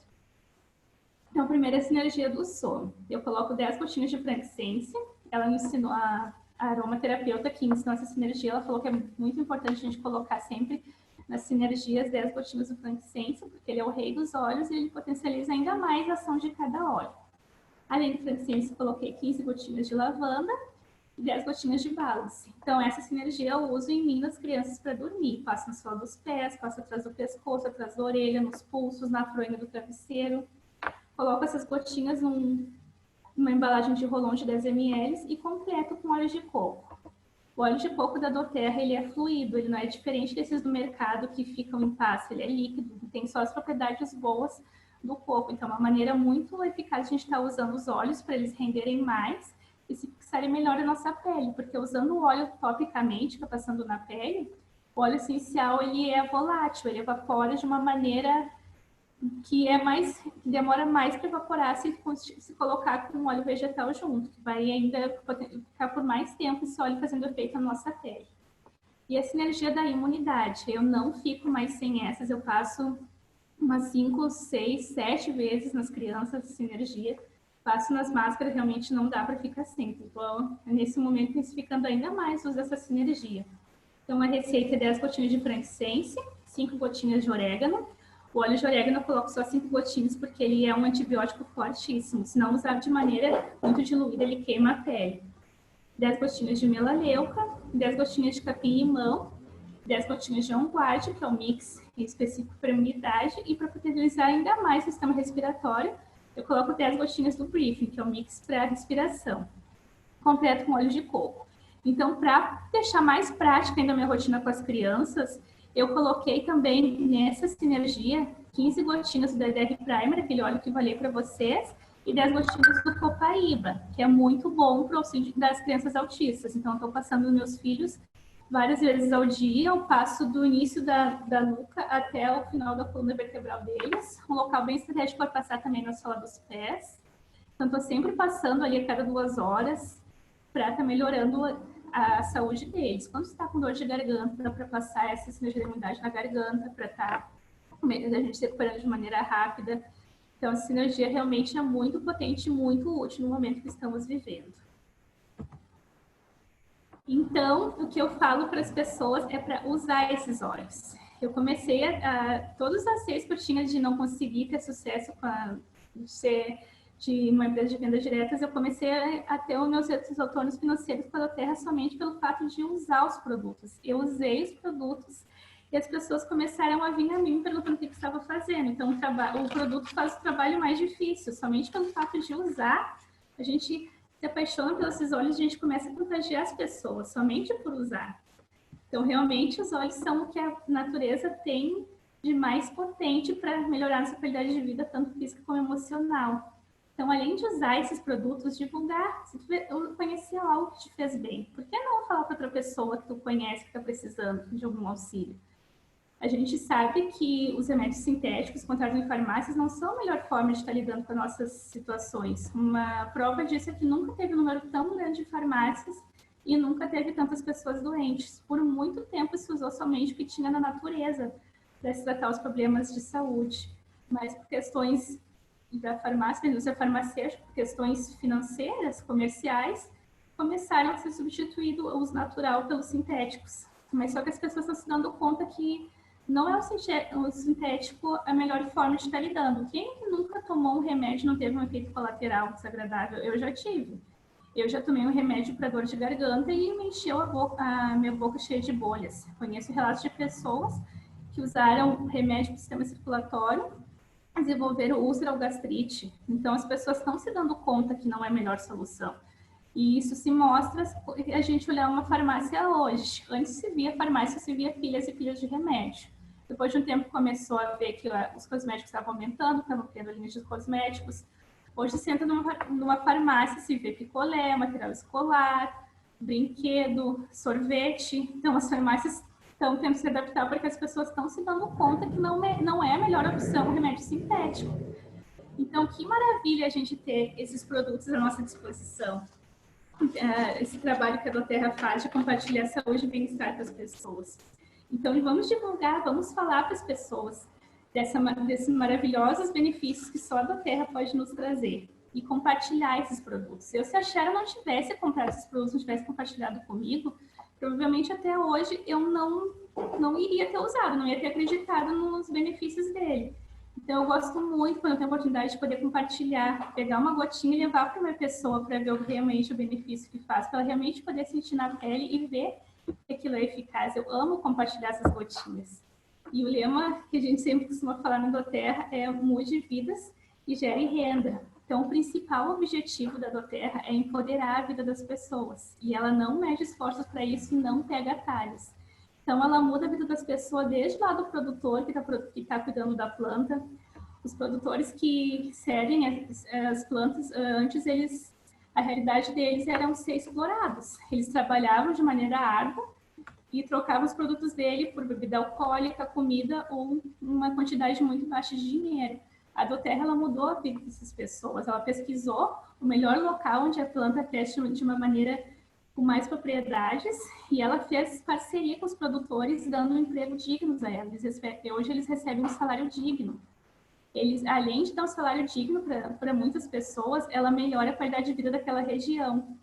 Então, a primeira é a sinergia do sono. Eu coloco 10 gotinhas de frankincense. Ela me ensinou, a aromaterapeuta que me ensinou essa sinergia, ela falou que é muito importante a gente colocar sempre nas sinergias 10 gotinhas do frankincense, porque ele é o rei dos óleos e ele potencializa ainda mais a ação de cada óleo. Além do frankincense, coloquei 15 gotinhas de lavanda e 10 gotinhas de Balance. Então, essa sinergia eu uso em mim nas crianças para dormir. Passo na sola dos pés, passo atrás do pescoço, atrás da orelha, nos pulsos, na fronha do travesseiro. Coloco essas gotinhas numa embalagem de rolão de 10 ml e completo com óleo de coco. O óleo de coco da doTERRA, ele é fluido, ele não é diferente desses do mercado que ficam em pasta, ele é líquido, tem só as propriedades boas do coco. Então, é uma maneira muito eficaz de a gente estar usando os óleos para eles renderem mais e se fixarem melhor a nossa pele, porque usando o óleo topicamente, que é passando na pele, o óleo essencial, ele é volátil, ele evapora de uma maneira que demora mais para evaporar se colocar com óleo vegetal junto, que vai ainda ficar por mais tempo esse óleo fazendo efeito na nossa pele. E a sinergia da imunidade, eu não fico mais sem essas, eu passo umas 5, 6, 7 vezes nas crianças de sinergia, passo nas máscaras, realmente não dá para ficar sem. Então, nesse momento, intensificando ainda mais o uso dessa sinergia. Então, a receita é 10 gotinhas de frankincense, 5 gotinhas de orégano. O óleo de orégano eu coloco só 5 gotinhas porque ele é um antibiótico fortíssimo. Se não usar de maneira muito diluída, ele queima a pele. 10 gotinhas de melaleuca, 10 gotinhas de capim-limão, 10 gotinhas de on guard, que é o mix específico para imunidade, e para potencializar ainda mais o sistema respiratório, eu coloco 10 gotinhas do briefing, que é o mix para respiração, completo com óleo de coco. Então, para deixar mais prática ainda a minha rotina com as crianças, eu coloquei também nessa sinergia 15 gotinhas do DDR Primer, aquele óleo que eu falei para vocês, e 10 gotinhas do Copaíba, que é muito bom para o auxílio das crianças autistas. Então, eu estou passando nos meus filhos várias vezes ao dia, eu passo do início da nuca até o final da coluna vertebral deles. Um local bem estratégico para passar também na sola dos pés. Então, estou sempre passando ali a cada 2 horas para estar melhorando a saúde deles. Quando você está com dor de garganta, dá para passar essa sinergia de imunidade na garganta, para estar a gente se recuperando de maneira rápida. Então, a sinergia realmente é muito potente e muito útil no momento que estamos vivendo. Então, o que eu falo para as pessoas é para usar esses óleos. Eu comecei todas as 6 que eu tinha de não conseguir ter sucesso de uma empresa de vendas diretas, eu comecei a ter os meus retornos financeiros com a doTERRA somente pelo fato de usar os produtos. Eu usei os produtos e as pessoas começaram a vir a mim perguntando o que estava fazendo. Então, o produto faz o trabalho mais difícil. Somente pelo fato de usar, a gente se apaixona pelos óleos, a gente começa a contagiar as pessoas, somente por usar. Então, realmente, os óleos são o que a natureza tem de mais potente para melhorar nossa qualidade de vida, tanto física como emocional. Então, além de usar esses produtos, divulgar, se tu conhecer algo que te fez bem, por que não falar para outra pessoa que tu conhece que está precisando de algum auxílio? A gente sabe que os remédios sintéticos encontrados em farmácias não são a melhor forma de estar lidando com as nossas situações. Uma prova disso é que nunca teve um número tão grande de farmácias e nunca teve tantas pessoas doentes. Por muito tempo se usou somente o que tinha na natureza para se tratar os problemas de saúde. Mas por questões da farmácia, da indústria farmacêutica, por questões financeiras, comerciais, começaram a ser substituído o uso natural pelos sintéticos. Mas só que as pessoas estão se dando conta que não é o sintético a melhor forma de estar lidando. Quem nunca tomou um remédio e não teve um efeito colateral desagradável? Eu já tive. Eu já tomei um remédio para dor de garganta e me encheu a minha boca cheia de bolhas. Conheço relatos de pessoas que usaram remédio para o sistema circulatório, desenvolveram úlcera ou gastrite. Então, as pessoas estão se dando conta que não é a melhor solução. E isso se mostra a gente olhar uma farmácia hoje. Antes se via farmácia, se via pilhas e pilhas de remédio. Depois de um tempo começou a ver que os cosméticos estavam aumentando, estavam criando linhas de cosméticos. Hoje você entra numa farmácia, se vê picolé, material escolar, brinquedo, sorvete. Então as farmácias estão tendo que se adaptar porque as pessoas estão se dando conta que não é a melhor opção o remédio sintético. Então que maravilha a gente ter esses produtos à nossa disposição. Esse trabalho que a doTERRA faz de compartilhar saúde e bem-estar para as pessoas. Então, vamos divulgar, vamos falar para as pessoas desses maravilhosos benefícios que só a doTERRA pode nos trazer e compartilhar esses produtos. Se a Sharon não tivesse comprado esses produtos, não tivesse compartilhado comigo, provavelmente até hoje eu não iria ter usado, não ia ter acreditado nos benefícios dele. Então, eu gosto muito quando eu tenho a oportunidade de poder compartilhar, pegar uma gotinha e levar para uma pessoa para ver realmente o benefício que faz, para ela realmente poder sentir na pele e ver que aquilo é eficaz. Eu amo compartilhar essas gotinhas. E o lema que a gente sempre costuma falar na doTERRA é mude vidas e gere renda. Então, o principal objetivo da doTERRA é empoderar a vida das pessoas. E ela não mede esforços para isso e não pega atalhos. Então, ela muda a vida das pessoas desde lá do produtor que tá cuidando da planta. Os produtores que cedem as plantas, antes a realidade deles era ser explorados. Eles trabalhavam de maneira árdua e trocavam os produtos dele por bebida alcoólica, comida ou uma quantidade muito baixa de dinheiro. A doTERRA, ela mudou a vida dessas pessoas. Ela pesquisou o melhor local onde a planta cresce de uma maneira com mais propriedades, e ela fez parceria com os produtores, dando emprego dignos a elas. Hoje eles recebem um salário digno. Eles, além de dar um salário digno para muitas pessoas, ela melhora a qualidade de vida daquela região.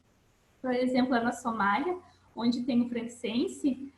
Por exemplo, lá na Somália, onde tem o frankincense,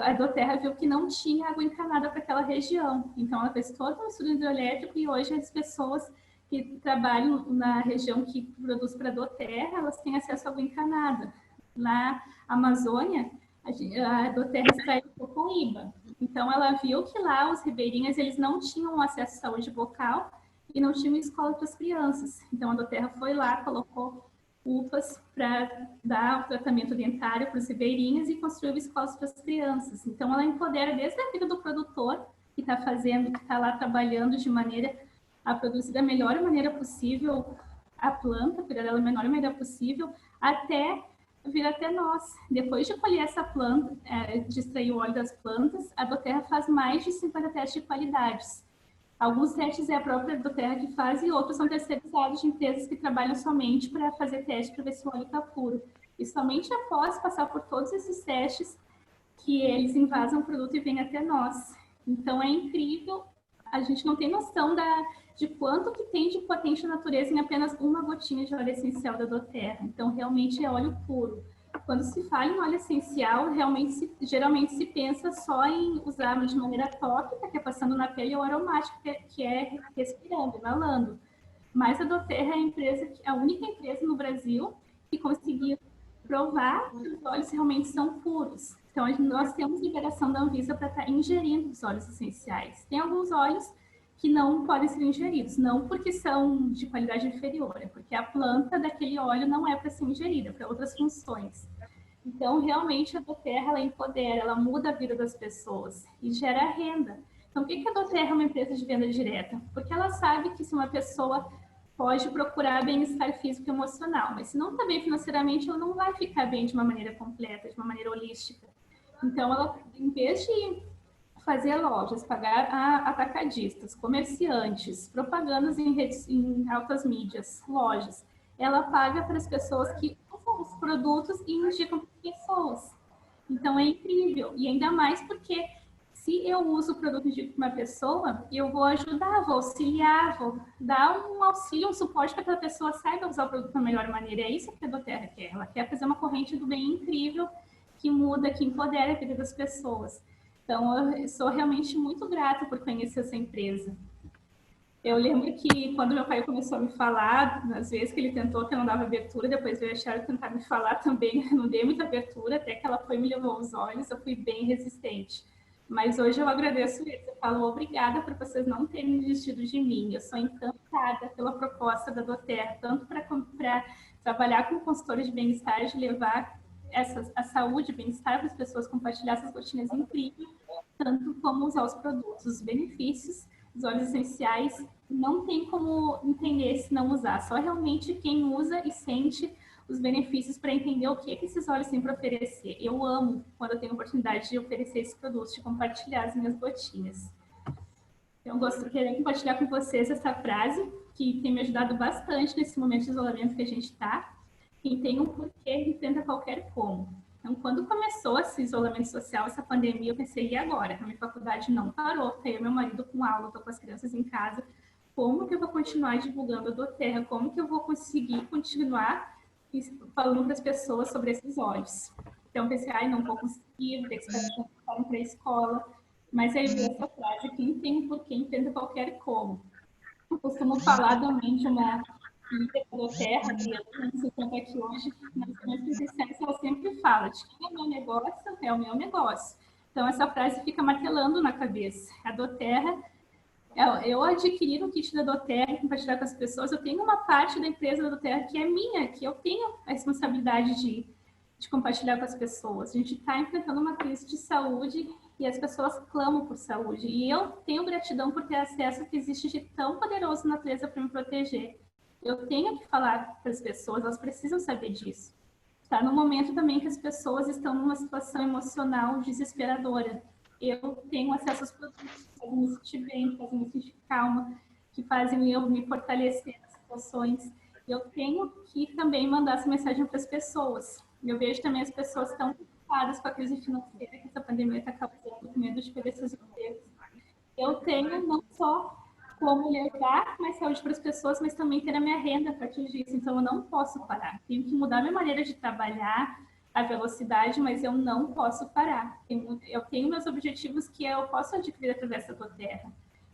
a doTERRA viu que não tinha água encanada para aquela região. Então, ela fez todo um estudo hidroelétrico e hoje as pessoas que trabalham na região que produz para a doTERRA, elas têm acesso à água encanada. Na Amazônia, a doTERRA extrai do Cocoíba. Então, ela viu que lá os ribeirinhos eles não tinham acesso à saúde bucal e não tinham escola para as crianças. Então, a doTERRA foi lá, colocou UPAs para dar o tratamento dentário para os ribeirinhos e construiu escolas para as crianças. Então, ela empodera desde a vida do produtor, que está fazendo, que está lá trabalhando de maneira a produzir da melhor maneira possível a planta, cuidar dela da melhor maneira possível, até vir até nós. Depois de colher essa planta, de extrair o óleo das plantas, a doTERRA faz mais de 50 testes de qualidades. Alguns testes é a própria doTERRA que faz e outros são terceirizados de empresas que trabalham somente para fazer teste para ver se o óleo está puro. E somente após passar por todos esses testes que eles invasam o produto e vêm até nós. Então, é incrível. A gente não tem noção de quanto que tem de potente na natureza em apenas uma gotinha de óleo essencial da doTERRA. Então, realmente é óleo puro. Quando se fala em óleo essencial, geralmente se pensa só em usar de maneira tópica, que é passando na pele, ou aromática, que é respirando, inalando. Mas a doTERRA é a única empresa no Brasil que conseguiu provar que os óleos realmente são puros. Então, nós temos liberação da Anvisa para estar ingerindo os óleos essenciais. Tem alguns óleos que não podem ser ingeridos, não porque são de qualidade inferior, é porque a planta daquele óleo não é para ser ingerida, é para outras funções. Então, realmente, a doTERRA, ela empodera, ela muda a vida das pessoas e gera renda. Então, por que a doTERRA é uma empresa de venda direta? Porque ela sabe que se uma pessoa pode procurar bem-estar físico e emocional, mas se não está bem financeiramente, ela não vai ficar bem de uma maneira completa, de uma maneira holística. Então, ela, em vez de fazer lojas, pagar a atacadistas, comerciantes, propagandas em altas mídias, lojas, ela paga para as pessoas que usam os produtos e indicam para pessoas. Então, é incrível. E ainda mais porque se eu uso o produto de uma pessoa, eu vou ajudar, vou auxiliar, vou dar um auxílio, um suporte para que aquela pessoa saiba usar o produto da melhor maneira. É isso que a doTERRA quer. Ela quer fazer uma corrente do bem incrível que muda, que empodera a vida das pessoas. Então, eu sou realmente muito grata por conhecer essa empresa. Eu lembro que quando meu pai começou a me falar, às vezes que ele tentou, que eu não dava abertura, depois veio a Cheryl tentar me falar também, eu não dei muita abertura, até que ela foi e me levou aos olhos, eu fui bem resistente. Mas hoje eu agradeço eles, eu falo obrigada por vocês não terem desistido de mim, eu sou encantada pela proposta da doTERRA, tanto para trabalhar com consultores de bem-estar, de levar a saúde e bem-estar para as pessoas, compartilhar essas gotinhas incríveis, tanto como usar os produtos, os benefícios, os óleos essenciais, não tem como entender se não usar, só realmente quem usa e sente os benefícios para entender o que esses óleos têm para oferecer. Eu amo quando eu tenho a oportunidade de oferecer esses produtos, de compartilhar as minhas gotinhas. Então, eu queria compartilhar com vocês essa frase, que tem me ajudado bastante nesse momento de isolamento que a gente está. Quem tem um porquê enfrenta qualquer como. Então, quando começou esse isolamento social, essa pandemia, eu pensei, e agora? A minha faculdade não parou, tá eu e meu marido com aula, estou com as crianças em casa. Como que eu vou continuar divulgando a doTERRA? Como que eu vou conseguir continuar falando para as pessoas sobre esses óleos? Então, eu pensei, não vou conseguir, vou ter que esperar para a escola. Mas aí veio essa frase, quem tem um porquê enfrenta qualquer como. Eu costumo falar também de uma filha da Terra, de anos 50 aqui hoje, nas minhas profissões, ela sempre fala, de quem é meu negócio, é o meu negócio. Então, essa frase fica martelando na cabeça. A Doterra, eu adquiri o kit da Doterra e compartilhar com as pessoas. Eu tenho uma parte da empresa da Doterra que é minha, que eu tenho a responsabilidade de compartilhar com as pessoas. A gente está enfrentando uma crise de saúde e as pessoas clamam por saúde. E eu tenho gratidão por ter acesso ao que existe de tão poderoso na natureza para me proteger. Eu tenho que falar para as pessoas, elas precisam saber disso. Está no momento também que as pessoas estão numa situação emocional desesperadora. Eu tenho acesso aos produtos que fazem me sentir bem, que fazem me sentir calma, que fazem eu me fortalecer nas situações. Eu tenho que também mandar essa mensagem para as pessoas. Eu vejo também as pessoas tão preocupadas com a crise financeira que essa pandemia está causando, com medo de perder seus empregos. Eu tenho não só como levar mais saúde para as pessoas, mas também ter a minha renda para atingir isso. Então, eu não posso parar. Tenho que mudar minha maneira de trabalhar, a velocidade, mas eu não posso parar. Eu tenho meus objetivos que eu posso adquirir através da tua terra.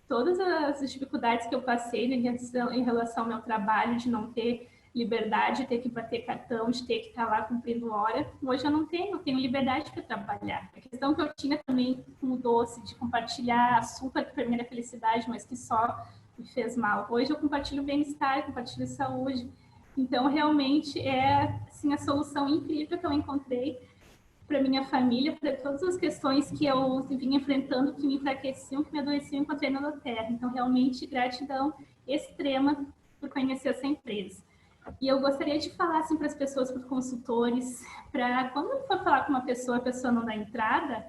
Todas as dificuldades que eu passei em relação ao meu trabalho, de não ter liberdade, de ter que bater cartão, de ter que estar lá cumprindo hora. Hoje eu tenho liberdade para trabalhar. A questão que eu tinha também com o doce, de compartilhar açúcar, que para mim era felicidade, mas que só me fez mal. Hoje eu compartilho bem-estar, compartilho saúde. Então, realmente, é assim, a solução incrível que eu encontrei para minha família, para todas as questões que eu vinha enfrentando, que me enfraqueciam, que me adoeciam, encontrei na Terra. Então, realmente, gratidão extrema por conhecer essa empresa. E eu gostaria de falar assim, para as pessoas, para os consultores, para quando for falar com uma pessoa, a pessoa não dá entrada,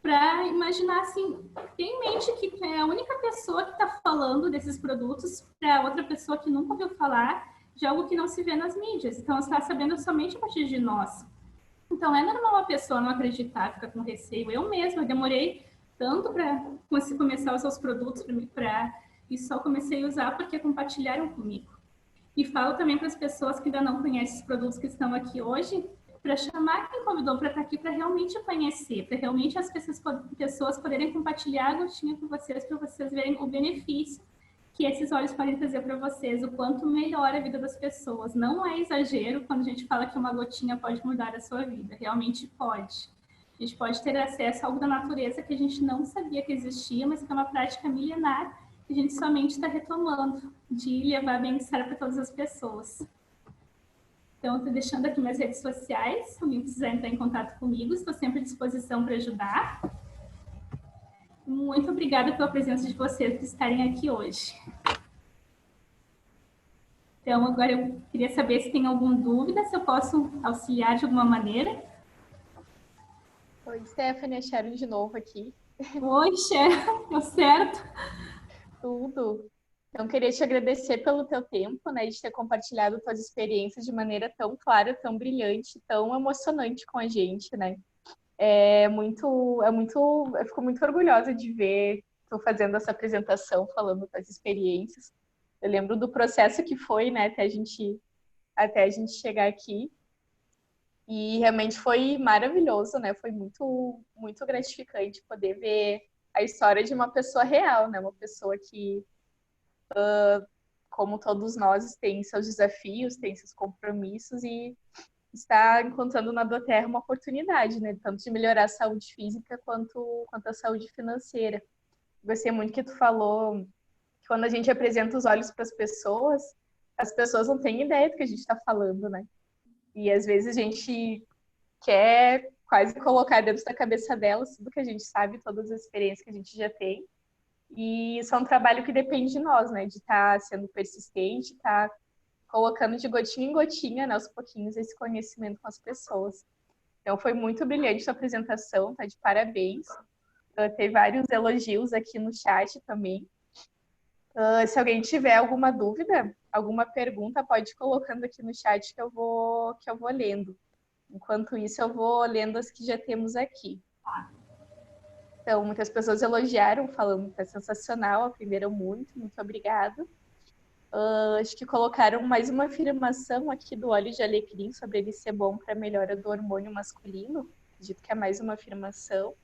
para imaginar assim, tem em mente que é a única pessoa que está falando desses produtos para outra pessoa que nunca ouviu falar de algo que não se vê nas mídias. Então, está sabendo somente a partir de nós. Então, é normal uma pessoa não acreditar, ficar com receio. Eu mesma demorei tanto para começar a usar os produtos e só comecei a usar porque compartilharam comigo. E falo também para as pessoas que ainda não conhecem os produtos que estão aqui hoje, para chamar quem convidou para estar aqui, para realmente conhecer, para realmente as pessoas poderem compartilhar a gotinha com vocês, para vocês verem o benefício que esses óleos podem trazer para vocês, o quanto melhora a vida das pessoas. Não é exagero quando a gente fala que uma gotinha pode mudar a sua vida, realmente pode. A gente pode ter acesso a algo da natureza que a gente não sabia que existia, mas que é uma prática milenar que a gente somente está retomando, de levar bem-estar para todas as pessoas. Então, estou deixando aqui minhas redes sociais, se alguém quiser entrar em contato comigo, estou sempre à disposição para ajudar. Muito obrigada pela presença de vocês por estarem aqui hoje. Então, agora eu queria saber se tem alguma dúvida, se eu posso auxiliar de alguma maneira. Oi, Stephanie, a Sharon de novo aqui. Oi, Sharon, deu certo? Tudo. Então, queria te agradecer pelo teu tempo, né, de ter compartilhado tuas experiências de maneira tão clara, tão brilhante, tão emocionante com a gente, né? Eu fico muito orgulhosa de ver tu fazendo essa apresentação, falando das experiências. Eu lembro do processo que foi, né, até a gente chegar aqui. E realmente foi maravilhoso, né? Foi muito, muito gratificante poder ver a história de uma pessoa real, né? Uma pessoa que, como todos nós, tem seus desafios, tem seus compromissos e está encontrando na Doterra uma oportunidade, né? Tanto de melhorar a saúde física quanto a saúde financeira. Gostei muito que tu falou que quando a gente apresenta os olhos para as pessoas não têm ideia do que a gente está falando, né? E às vezes a gente quer quase colocar dentro da cabeça delas tudo que a gente sabe, todas as experiências que a gente já tem. E isso é um trabalho que depende de nós, né? De estar sendo persistente, estar colocando de gotinha em gotinha, né, aos pouquinhos, esse conhecimento com as pessoas. Então, foi muito brilhante a sua apresentação, tá de parabéns. Teve vários elogios aqui no chat também. Se alguém tiver alguma dúvida, alguma pergunta, pode ir colocando aqui no chat que eu vou lendo. Enquanto isso, eu vou lendo as que já temos aqui. Então, muitas pessoas elogiaram, falando que é sensacional, aprenderam muito, muito obrigada. Acho que colocaram mais uma afirmação aqui do óleo de alecrim sobre ele ser bom para a melhora do hormônio masculino. Acredito que é mais uma afirmação.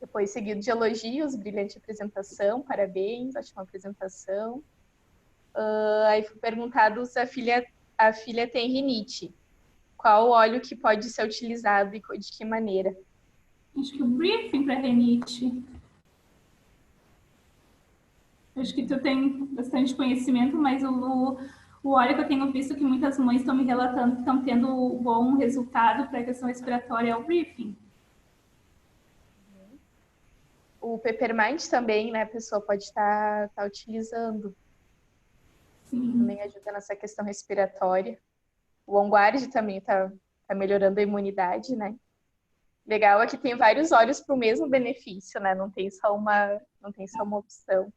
Depois seguido de elogios, brilhante apresentação, parabéns, ótima apresentação. Aí foi perguntado se a filha tem rinite. Qual óleo que pode ser utilizado e de que maneira? Acho que o briefing para renite. Acho que tu tem bastante conhecimento, mas o óleo que eu tenho visto que muitas mães estão me relatando que estão tendo bom resultado para a questão respiratória é o briefing. O Peppermint também, né, a pessoa pode estar utilizando. Sim. Também ajuda nessa questão respiratória. O OnGuard também tá melhorando a imunidade, né? Legal é que tem vários óleos para o mesmo benefício, né? Não tem só uma opção.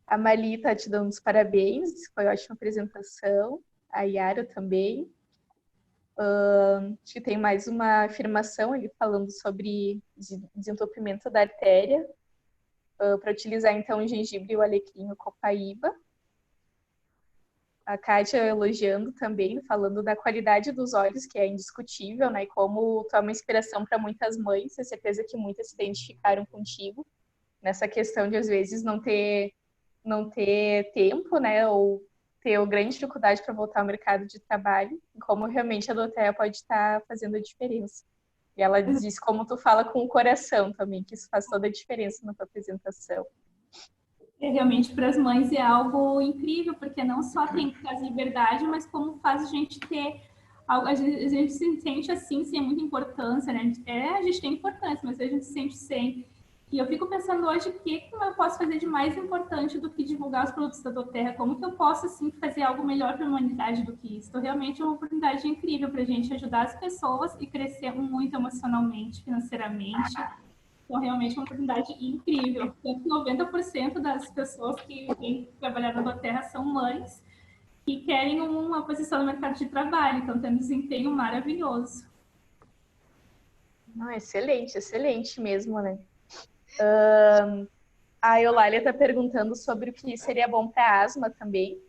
A Mali tá te dando os parabéns, foi ótima apresentação. A Yara também. Acho que tem mais uma afirmação ali falando sobre desentupimento da artéria. Para utilizar, então, o gengibre, o alecrim, o copaíba. A Kátia elogiando também, falando da qualidade dos óleos, que é indiscutível, né? E como tu é uma inspiração para muitas mães, tenho certeza que muitas se identificaram contigo nessa questão de, às vezes, não ter tempo, né? Ou ter grande dificuldade para voltar ao mercado de trabalho, e como realmente a doTERRA pode estar fazendo a diferença. E ela diz como tu fala com o coração também, que isso faz toda a diferença na tua apresentação. Realmente para as mães é algo incrível, porque não só tem as liberdade, mas como faz a gente ter algo, a gente se sente assim, sem muita importância, né? A gente tem importância, mas a gente se sente sem. E eu fico pensando hoje o que eu posso fazer de mais importante do que divulgar os produtos da doTERRA, como que eu posso assim fazer algo melhor para a humanidade do que isso. Então, realmente é uma oportunidade incrível para a gente ajudar as pessoas e crescer muito emocionalmente, financeiramente. Então, realmente é uma oportunidade incrível. Tanto que 90% das pessoas que vêm trabalhar na doTERRA são mães que querem uma posição no mercado de trabalho. Então, tem um desempenho maravilhoso. Não, excelente, excelente mesmo, né? A Eulália está perguntando sobre o que seria bom para asma também.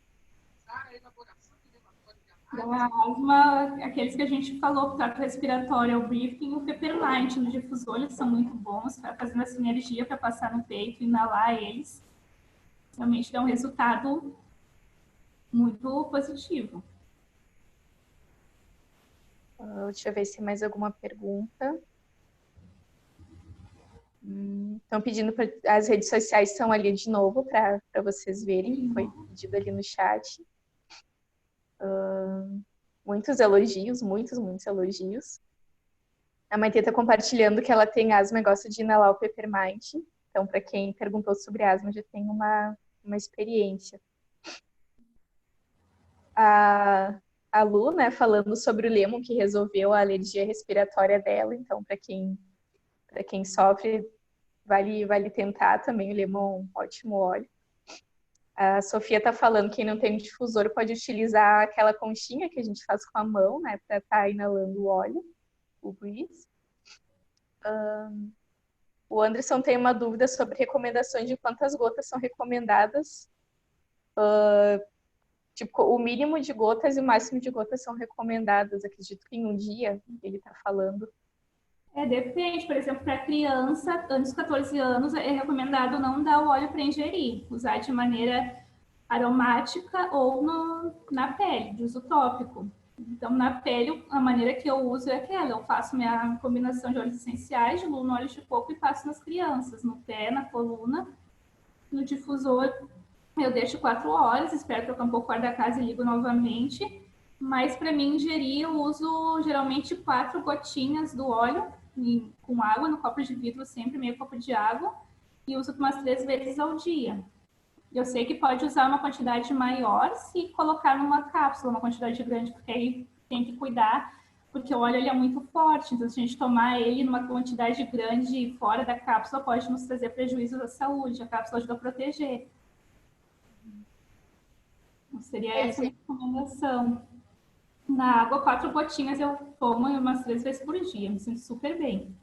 Então, a asma, aqueles que a gente falou, o trato respiratório, o briefing, o Peppermint no difusor, eles são muito bons, fazendo essa energia para passar no peito, inalar eles. Realmente dá um resultado muito positivo. Deixa eu ver se tem mais alguma pergunta. Estão pedindo para as redes sociais estão ali de novo para vocês verem, foi pedido ali no chat. Muitos elogios, muitos elogios. A Maite está compartilhando que ela tem asma e gosta de inalar o Peppermint. Então, para quem perguntou sobre asma, já tem uma experiência. A Lu, né, falando sobre o lemon, que resolveu a alergia respiratória dela. Então, para quem sofre, vale tentar também o lemon, ótimo óleo. A Sofia está falando que quem não tem um difusor pode utilizar aquela conchinha que a gente faz com a mão, né, para estar inalando o óleo, o breeze. O Anderson tem uma dúvida sobre recomendações de quantas gotas são recomendadas. Tipo, o mínimo de gotas e o máximo de gotas são recomendadas. Acredito que em um dia ele está falando. Depende, por exemplo, para criança, antes dos 14 anos, é recomendado não dar o óleo para ingerir, usar de maneira aromática ou na pele, de uso tópico. Então, na pele, a maneira que eu uso é aquela, eu faço minha combinação de óleos essenciais, de luno, óleo de coco e passo nas crianças, no pé, na coluna, no difusor. Eu deixo 4 horas, espero trocar um pouco o ar da casa e ligo novamente. Mas para mim ingerir, eu uso geralmente 4 gotinhas do óleo com água, no copo de vidro sempre, meio copo de água, e uso umas 3 vezes ao dia. Eu sei que pode usar uma quantidade maior se colocar numa cápsula, uma quantidade grande, porque aí tem que cuidar, porque o óleo ele é muito forte, então se a gente tomar ele numa quantidade grande fora da cápsula, pode nos trazer prejuízo à saúde, a cápsula ajuda a proteger. Então, seria essa a recomendação. Na água, 4 gotinhas eu tomo umas 3 vezes por dia, me sinto super bem.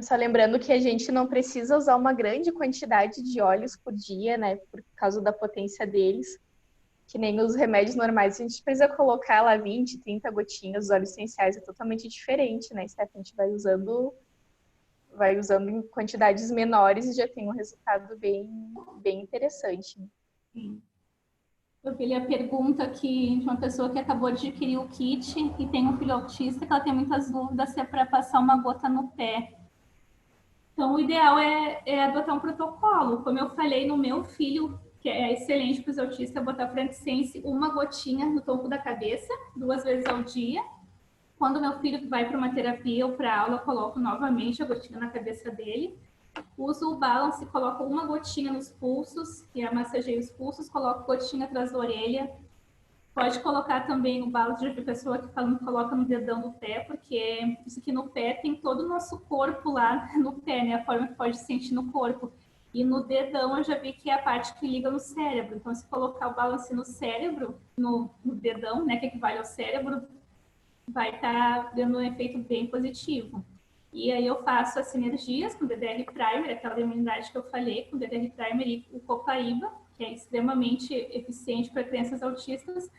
Só lembrando que a gente não precisa usar uma grande quantidade de óleos por dia, né? Por causa da potência deles. Que nem os remédios normais, a gente precisa colocar lá 20, 30 gotinhas, os óleos essenciais é totalmente diferente, né, Steph? A gente vai usando em quantidades menores e já tem um resultado bem interessante. Sim. Eu vi a pergunta aqui de uma pessoa que acabou de adquirir o kit e tem um filho autista, que ela tem muitas dúvidas se é para passar uma gota no pé. Então, o ideal é adotar um protocolo. Como eu falei, no meu filho, que é excelente para os autistas, botar Frankincense uma gotinha no topo da cabeça, 2 vezes ao dia. Quando meu filho vai para uma terapia ou para aula, eu coloco novamente a gotinha na cabeça dele. Uso o balance, coloco uma gotinha nos pulsos, que é massageio os pulsos, coloco gotinha atrás da orelha. Pode colocar também o balance de pessoa que coloca no dedão do pé, porque isso aqui no pé tem todo o nosso corpo lá no pé, né? A forma que pode sentir no corpo. E no dedão eu já vi que é a parte que liga no cérebro. Então, se colocar o balance no cérebro, no dedão, né, que equivale ao cérebro, vai estar dando um efeito bem positivo. E aí eu faço as sinergias com o DDR Primer, aquela imunidade que eu falei, com o DDR Primer e o Copaíba, que é extremamente eficiente para crianças autistas.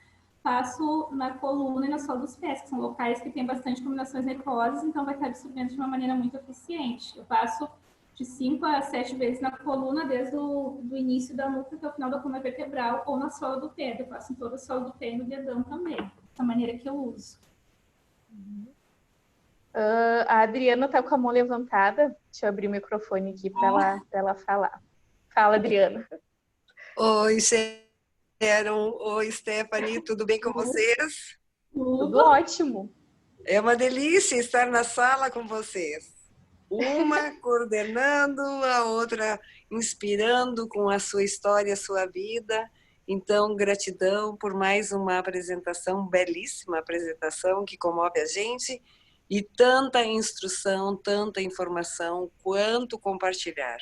Faço na coluna e na sola dos pés, que são locais que têm bastante combinações nervosas, então vai estar absorvendo de uma maneira muito eficiente. Eu faço de 5 a 7 vezes na coluna, desde o do início da nuca até o final da coluna vertebral, ou na sola do pé. Eu faço em toda a sola do pé e no dedão também. Dessa maneira que eu uso. A Adriana está com a mão levantada. Deixa eu abrir o microfone aqui para ela falar. Fala, Adriana. Oi, Sharon. Oi, Stephanie. Tudo bem com vocês? Tudo ótimo. É uma delícia estar na sala com vocês. Uma coordenando, a outra inspirando com a sua história, a sua vida. Então, gratidão por mais uma apresentação, belíssima apresentação que comove a gente. E tanta instrução, tanta informação, quanto compartilhar.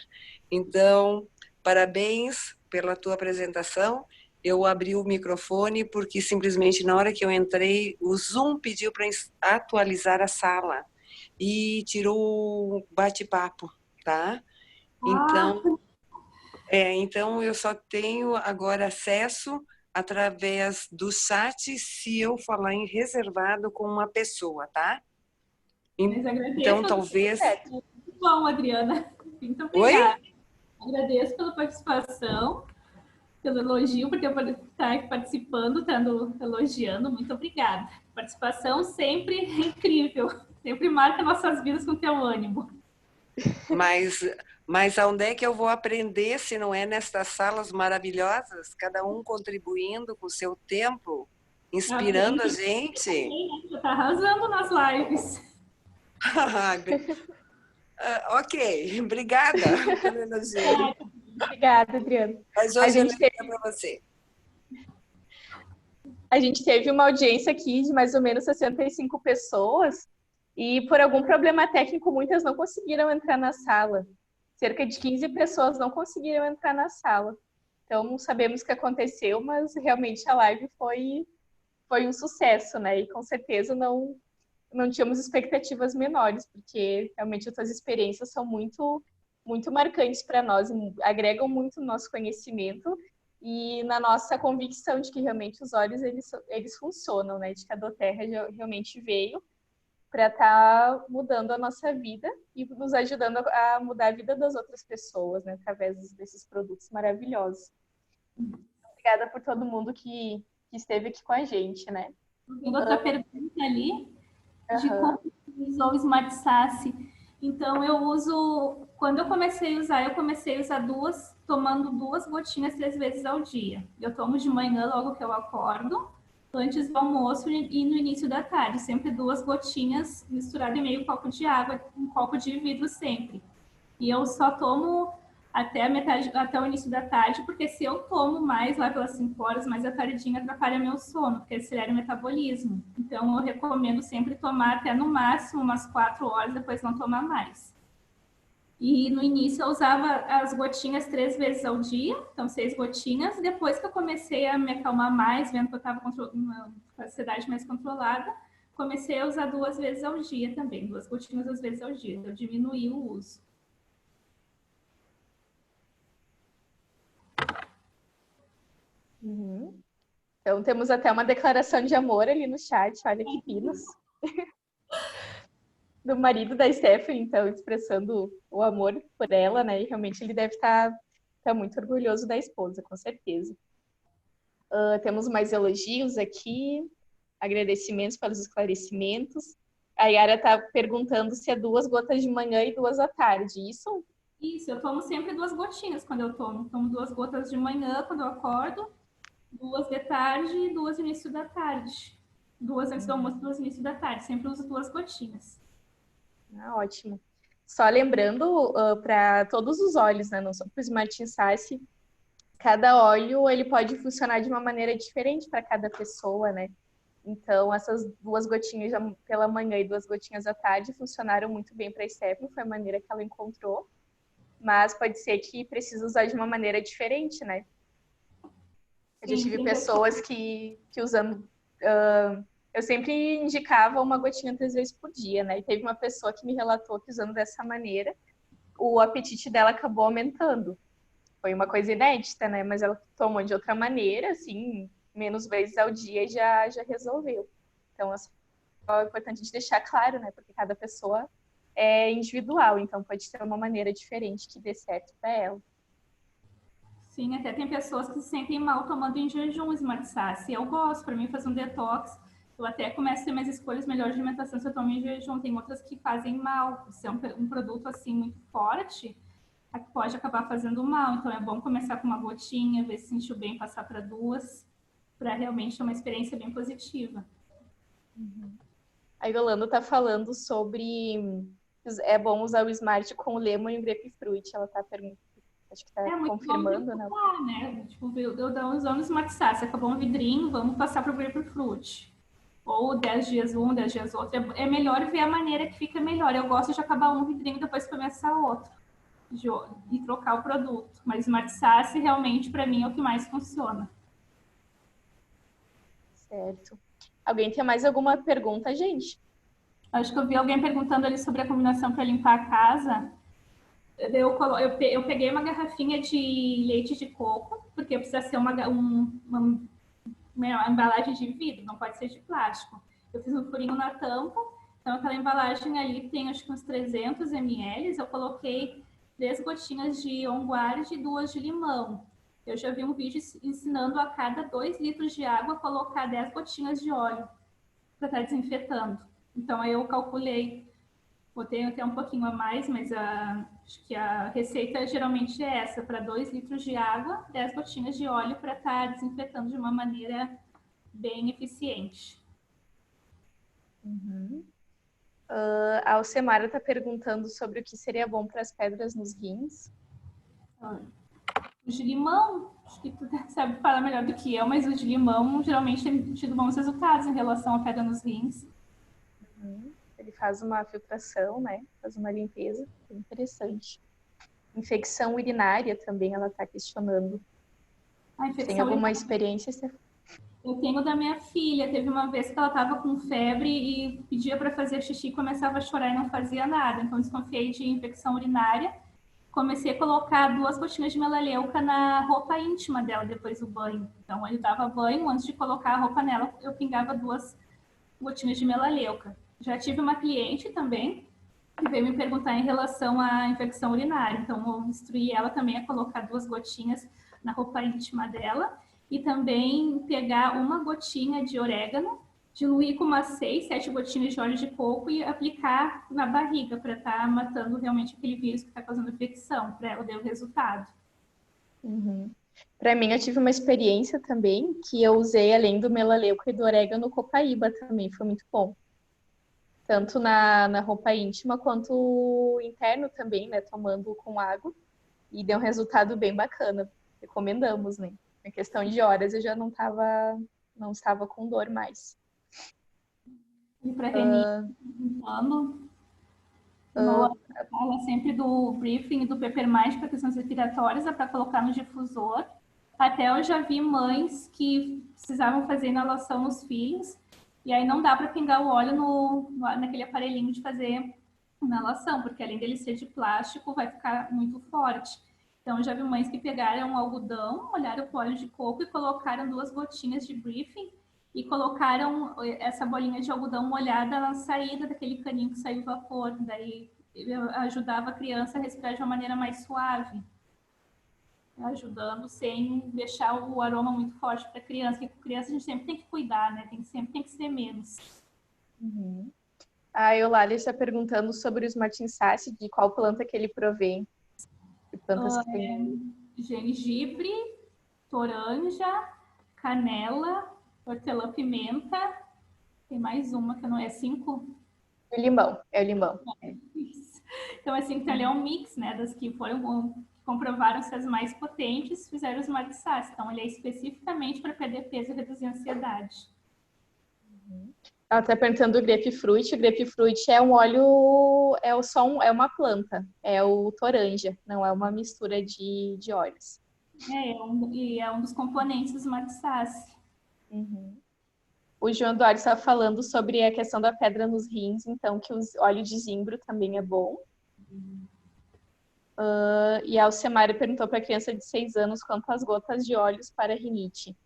Então, parabéns pela tua apresentação. Eu abri o microfone porque simplesmente na hora que eu entrei, o Zoom pediu para atualizar a sala e tirou o bate-papo, tá? Então eu só tenho agora acesso através do chat se eu falar em reservado com uma pessoa, tá? Mas agradeço. Então, talvez... Muito bom, Adriana. Muito obrigada. Oi? Agradeço pela participação, pelo elogio, por ter estar aqui participando, estando elogiando. Muito obrigada. Participação sempre incrível. Sempre marca nossas vidas com teu ânimo. Mas aonde é que eu vou aprender se não é nestas salas maravilhosas? Cada um contribuindo com o seu tempo, inspirando a gente. Você está arrasando nas lives. Ok, obrigada pelo elogio. Obrigada, Adriana. Mas hoje eu lembro para você. A gente teve uma audiência aqui de mais ou menos 65 pessoas e por algum problema técnico muitas não conseguiram entrar na sala. Cerca de 15 pessoas não conseguiram entrar na sala. Então não sabemos o que aconteceu, mas realmente a live foi um sucesso, né? E com certeza não tínhamos expectativas menores, porque realmente as tuas experiências são muito marcantes para nós, agregam muito no nosso conhecimento e na nossa convicção de que realmente os olhos eles funcionam, né? De que a Doterra realmente veio para estar mudando a nossa vida e nos ajudando a mudar a vida das outras pessoas, né? Através desses produtos maravilhosos. Obrigada por todo mundo que esteve aqui com a gente, né? Tem outra pergunta ali de como usou o Smart Sasse. Então, eu uso... Quando eu comecei a usar tomando 2 gotinhas 3 vezes ao dia. Eu tomo de manhã, logo que eu acordo, antes do almoço e no início da tarde. Sempre 2 gotinhas misturadas em meio copo de água, um copo de vidro sempre. E eu só tomo até o início da tarde, porque se eu tomo mais lá pelas 5 horas, mais à tardinha, atrapalha meu sono, porque acelera o metabolismo. Então, eu recomendo sempre tomar até no máximo umas 4 horas, depois não tomar mais. E no início eu usava as gotinhas 3 vezes ao dia, então 6 gotinhas. Depois que eu comecei a me acalmar mais, vendo que eu estava com uma ansiedade mais controlada, comecei a usar 2 vezes ao dia também, 2 gotinhas 2 vezes ao dia. Eu diminuí o uso. Uhum. Então, temos até uma declaração de amor ali no chat, olha que pinos. Do marido da Stephanie, então, expressando o amor por ela, né? E realmente ele deve estar muito orgulhoso da esposa, com certeza. Temos mais elogios aqui, agradecimentos pelos esclarecimentos. A Yara está perguntando se é 2 gotas de manhã e 2 à tarde, isso? Isso, eu tomo sempre 2 gotinhas quando eu tomo. Tomo 2 gotas de manhã quando eu acordo, 2 de tarde e 2 no início da tarde. 2 antes do almoço, 2 no início da tarde. Sempre uso 2 gotinhas. Ótimo. Só lembrando para todos os óleos, né? Não só para o Smart Sasse, cada óleo ele pode funcionar de uma maneira diferente para cada pessoa, né? Então, essas 2 gotinhas pela manhã e 2 gotinhas à tarde funcionaram muito bem para a Stephanie, foi a maneira que ela encontrou. Mas pode ser que precise usar de uma maneira diferente, né? Eu já tive pessoas que usando... eu sempre indicava uma gotinha 3 vezes por dia, né? E teve uma pessoa que me relatou que usando dessa maneira, o apetite dela acabou aumentando. Foi uma coisa inédita, né? Mas ela tomou de outra maneira, assim, menos vezes ao dia e já resolveu. Então, é importante a gente deixar claro, né? Porque cada pessoa é individual, então pode ter uma maneira diferente que dê certo para ela. Sim, até tem pessoas que se sentem mal tomando em jejum Smart Sasse. Eu gosto, para mim, fazer um detox. Eu até começo a ter minhas escolhas melhores de alimentação se eu tomo em jejum. Tem outras que fazem mal. Se é um produto assim muito forte, pode acabar fazendo mal. Então é bom começar com uma gotinha, ver se sentiu bem, passar para 2, para realmente ter uma experiência bem positiva. A Yolanda está falando sobre é bom usar o Smart com o lemon e o grapefruit. Ela está perguntando, acho que está confirmando, né? Tipo, eu usando o Smart Sasse, acabou um vidrinho, vamos passar para o grapefruit. Ou 10 dias um, 10 dias outro. É melhor ver a maneira que fica melhor. Eu gosto de acabar um vidrinho e depois começar outro. E trocar o produto. Mas Smart Sasse, realmente, para mim, é o que mais funciona. Certo. Alguém tem mais alguma pergunta, gente? Acho que eu vi alguém perguntando ali sobre a combinação para limpar a casa. Eu peguei uma garrafinha de leite de coco, porque precisa ser uma embalagem de vidro, não pode ser de plástico. Eu fiz um furinho na tampa, então aquela embalagem ali tem acho que uns 300 ml. Eu coloquei 3 gotinhas de On Guard e 2 de limão. Eu já vi um vídeo ensinando a cada 2 litros de água colocar 10 gotinhas de óleo para estar desinfetando. Então aí eu calculei, botei até um pouquinho a mais, mas acho que a receita geralmente é essa, para 2 litros de água, 10 gotinhas de óleo para estar desinfetando de uma maneira bem eficiente. A Alcemara está perguntando sobre o que seria bom para as pedras nos rins. O de limão, acho que tu sabe falar melhor do que eu, mas o de limão geralmente tem tido bons resultados em relação à pedra nos rins. Ele faz uma filtração, né? Faz uma limpeza, bem interessante. Infecção urinária também, ela está questionando. Tem alguma experiência, Stephanie? Eu tenho da minha filha. Teve uma vez que ela estava com febre e pedia para fazer xixi e começava a chorar e não fazia nada. Então, desconfiei de infecção urinária. Comecei a colocar 2 gotinhas de melaleuca na roupa íntima dela depois do banho. Então, ele dava banho, antes de colocar a roupa nela, eu pingava 2 gotinhas de melaleuca. Já tive uma cliente também que veio me perguntar em relação à infecção urinária. Então, eu instruí ela também a colocar 2 gotinhas na roupa íntima dela e também pegar uma gotinha de orégano, diluir com umas 6, 7 gotinhas de óleo de coco e aplicar na barriga para estar matando realmente aquele vírus que está causando infecção, para ela dar o resultado. Para mim, eu tive uma experiência também que eu usei, além do melaleuca e do orégano, copaíba também, foi muito bom. Tanto na roupa íntima quanto interno também, né? Tomando com água. E deu um resultado bem bacana. Recomendamos, né? Em questão de horas eu já não estava com dor mais. E para quem fala sempre do briefing e do Peppermint para questões respiratórias, é para colocar no difusor. Até eu já vi mães que precisavam fazer inalação nos filhos, e aí não dá para pingar o óleo naquele aparelhinho de fazer inalação, porque além dele ser de plástico, vai ficar muito forte. Então, Então, eu já vi mães que pegaram algodão, molharam com óleo de coco e colocaram 2 gotinhas de briefing e colocaram essa bolinha de algodão molhada na saída daquele caninho que saiu vapor. Daí ajudava a criança a respirar de uma maneira mais suave, ajudando sem deixar o aroma muito forte para a criança. Porque com criança a gente sempre tem que cuidar, né? Sempre tem que ser menos. Uhum. A Eulália está perguntando sobre o Smarting Sass, de qual planta que ele provém. Que plantas que tem? Gengibre, toranja, canela, hortelã-pimenta. Tem mais uma que não é 5? O limão, é o limão. Então, assim, então ele é um mix, né, das que comprovaram ser as mais potentes, fizeram os Smarting Sass. Então, ele é especificamente para perder peso e reduzir a ansiedade. Ela está perguntando do grapefruit. O grapefruit é um óleo, é uma planta, é o toranja, não é uma mistura de óleos. É um dos componentes dos Smarting Sass. Uhum. O João Eduardo está falando sobre a questão da pedra nos rins, então que o óleo de zimbro também é bom. E a Alcemara perguntou para a criança de 6 anos quantas gotas de óleos para rinite.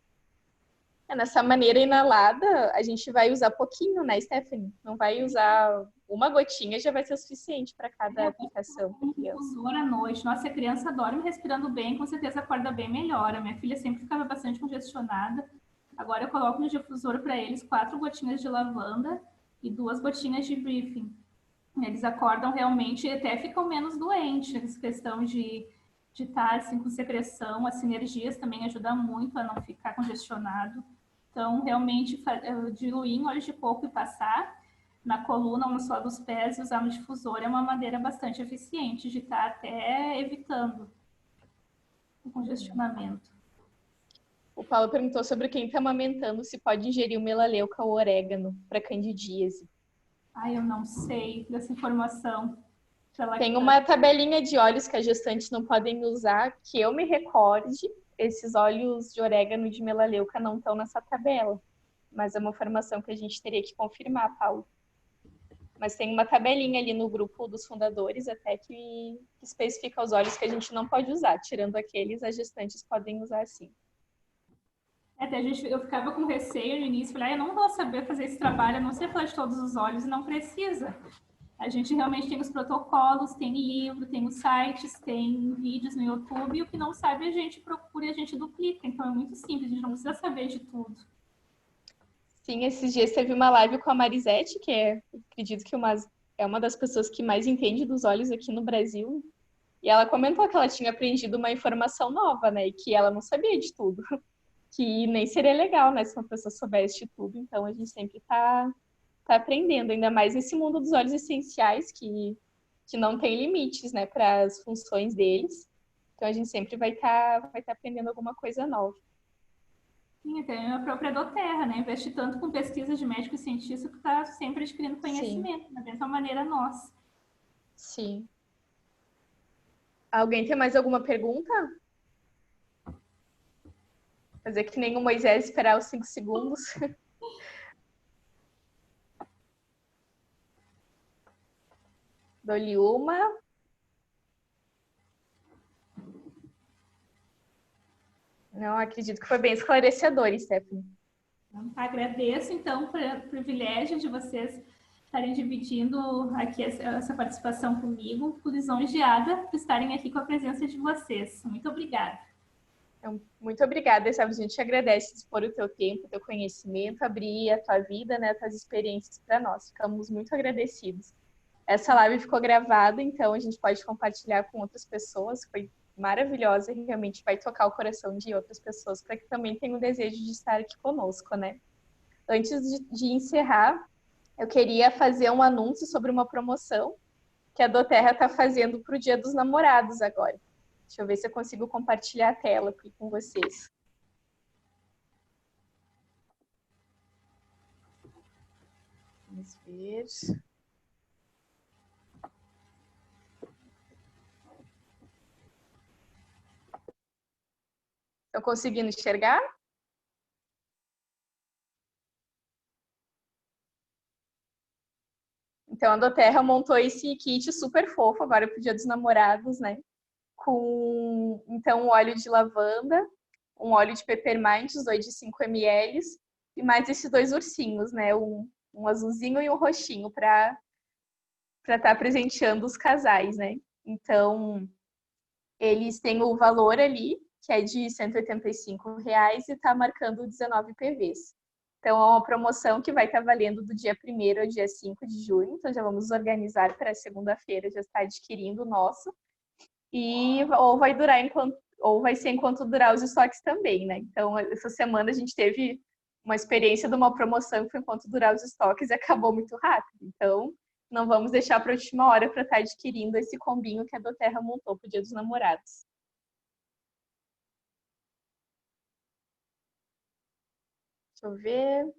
Nessa maneira inalada, a gente vai usar pouquinho, né, Stephanie? Não vai usar uma gotinha, já vai ser suficiente para cada aplicação. Difusor à noite. Nossa, a criança dorme respirando bem, com certeza acorda bem melhor. A minha filha sempre ficava bastante congestionada. Agora eu coloco no difusor para eles 4 gotinhas de lavanda e 2 gotinhas de briefing. Eles acordam realmente e até ficam menos doentes. Essa questão de estar assim, com secreção, as sinergias também ajudam muito a não ficar congestionado. Então, realmente, diluir em óleo de coco e passar na coluna, no solo dos pés e usar no difusor é uma maneira bastante eficiente de estar até evitando o congestionamento. O Paulo perguntou sobre quem está amamentando se pode ingerir o melaleuca ou orégano para candidíase. Eu não sei dessa informação. Tem uma tabelinha de óleos que as gestantes não podem usar, que eu me recorde, esses óleos de orégano e de melaleuca não estão nessa tabela. Mas é uma informação que a gente teria que confirmar, Paulo. Mas tem uma tabelinha ali no grupo dos fundadores, até que especifica os óleos que a gente não pode usar. Tirando aqueles, as gestantes podem usar sim. Até eu ficava com receio no início, falei, eu não vou saber fazer esse trabalho, eu não sei falar de todos os óleos, e não precisa. A gente realmente tem os protocolos, tem livro, tem os sites, tem vídeos no YouTube, e o que não sabe a gente procura e a gente duplica. Então é muito simples, a gente não precisa saber de tudo. Sim, esses dias teve uma live com a Marisete, que acredito que é uma das pessoas que mais entende dos óleos aqui no Brasil. E ela comentou que ela tinha aprendido uma informação nova, né? E que ela não sabia de tudo. Que nem seria legal, né? Se uma pessoa soubesse de tudo. Então a gente sempre tá aprendendo, ainda mais nesse mundo dos óleos essenciais, que não tem limites, né, para as funções deles. Então a gente sempre vai estar aprendendo alguma coisa nova. Sim, até a própria doTERRA, né? Investe tanto com pesquisas de médico e cientista que está sempre adquirindo conhecimento, da mesma maneira nós. Sim. Alguém tem mais alguma pergunta? Fazer que nem o Moisés, esperar os 5 segundos. Dou-lhe uma. Não, acredito que foi bem esclarecedor, Stephanie. Agradeço, então, o privilégio de vocês estarem dividindo aqui essa participação comigo. Fui lisonjeada por estarem aqui com a presença de vocês. Muito obrigada. Então, muito obrigada, Stephanie. A gente agradece expor o teu tempo, o teu conhecimento, abrir a tua vida, né, as tuas experiências para nós. Ficamos muito agradecidos. Essa live ficou gravada, então a gente pode compartilhar com outras pessoas. Foi maravilhosa e realmente vai tocar o coração de outras pessoas para que também tenham o desejo de estar aqui conosco, né? Antes de encerrar, eu queria fazer um anúncio sobre uma promoção que a doTERRA está fazendo para o Dia dos Namorados agora. Deixa eu ver se eu consigo compartilhar a tela aqui com vocês. Vamos ver. Estão conseguindo enxergar? Então, a doTERRA montou esse kit super fofo agora para o Dia dos Namorados, né? com, então, um óleo de lavanda, um óleo de peppermint, os dois de 5 ml, e mais esses dois ursinhos, né? Um azulzinho e um roxinho para estar presenteando os casais, né? Então, eles têm o valor ali, que é de R$ 185 e está marcando 19 PVs. Então, é uma promoção que vai estar valendo do dia 1º ao dia 5 de junho. Então, já vamos organizar para segunda-feira, já está adquirindo o nosso. E ou vai durar ou vai ser enquanto durar os estoques também, né? Então, essa semana a gente teve uma experiência de uma promoção que foi enquanto durar os estoques e acabou muito rápido. Então, não vamos deixar para a última hora para estar adquirindo esse combinho que a doTERRA montou para o Dia dos Namorados. Deixa eu ver.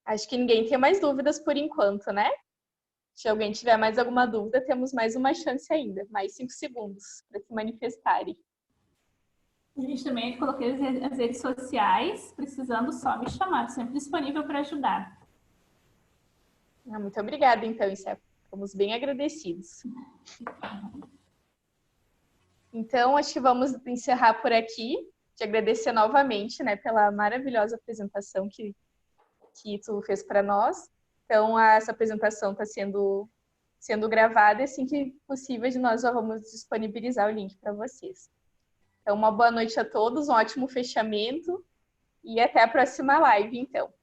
Acho que ninguém tem mais dúvidas por enquanto, né? Se alguém tiver mais alguma dúvida, temos mais uma chance ainda. Mais 5 segundos para se manifestarem. A gente também coloquei as redes sociais, precisando só me chamar, sempre disponível para ajudar. Muito obrigada, então, Isé. Estamos bem agradecidos. Então, acho que vamos encerrar por aqui. Te agradecer novamente, né, pela maravilhosa apresentação que tu fez para nós. Então, essa apresentação está sendo gravada e assim que possível, nós já vamos disponibilizar o link para vocês. Então, uma boa noite a todos, um ótimo fechamento e até a próxima live, então.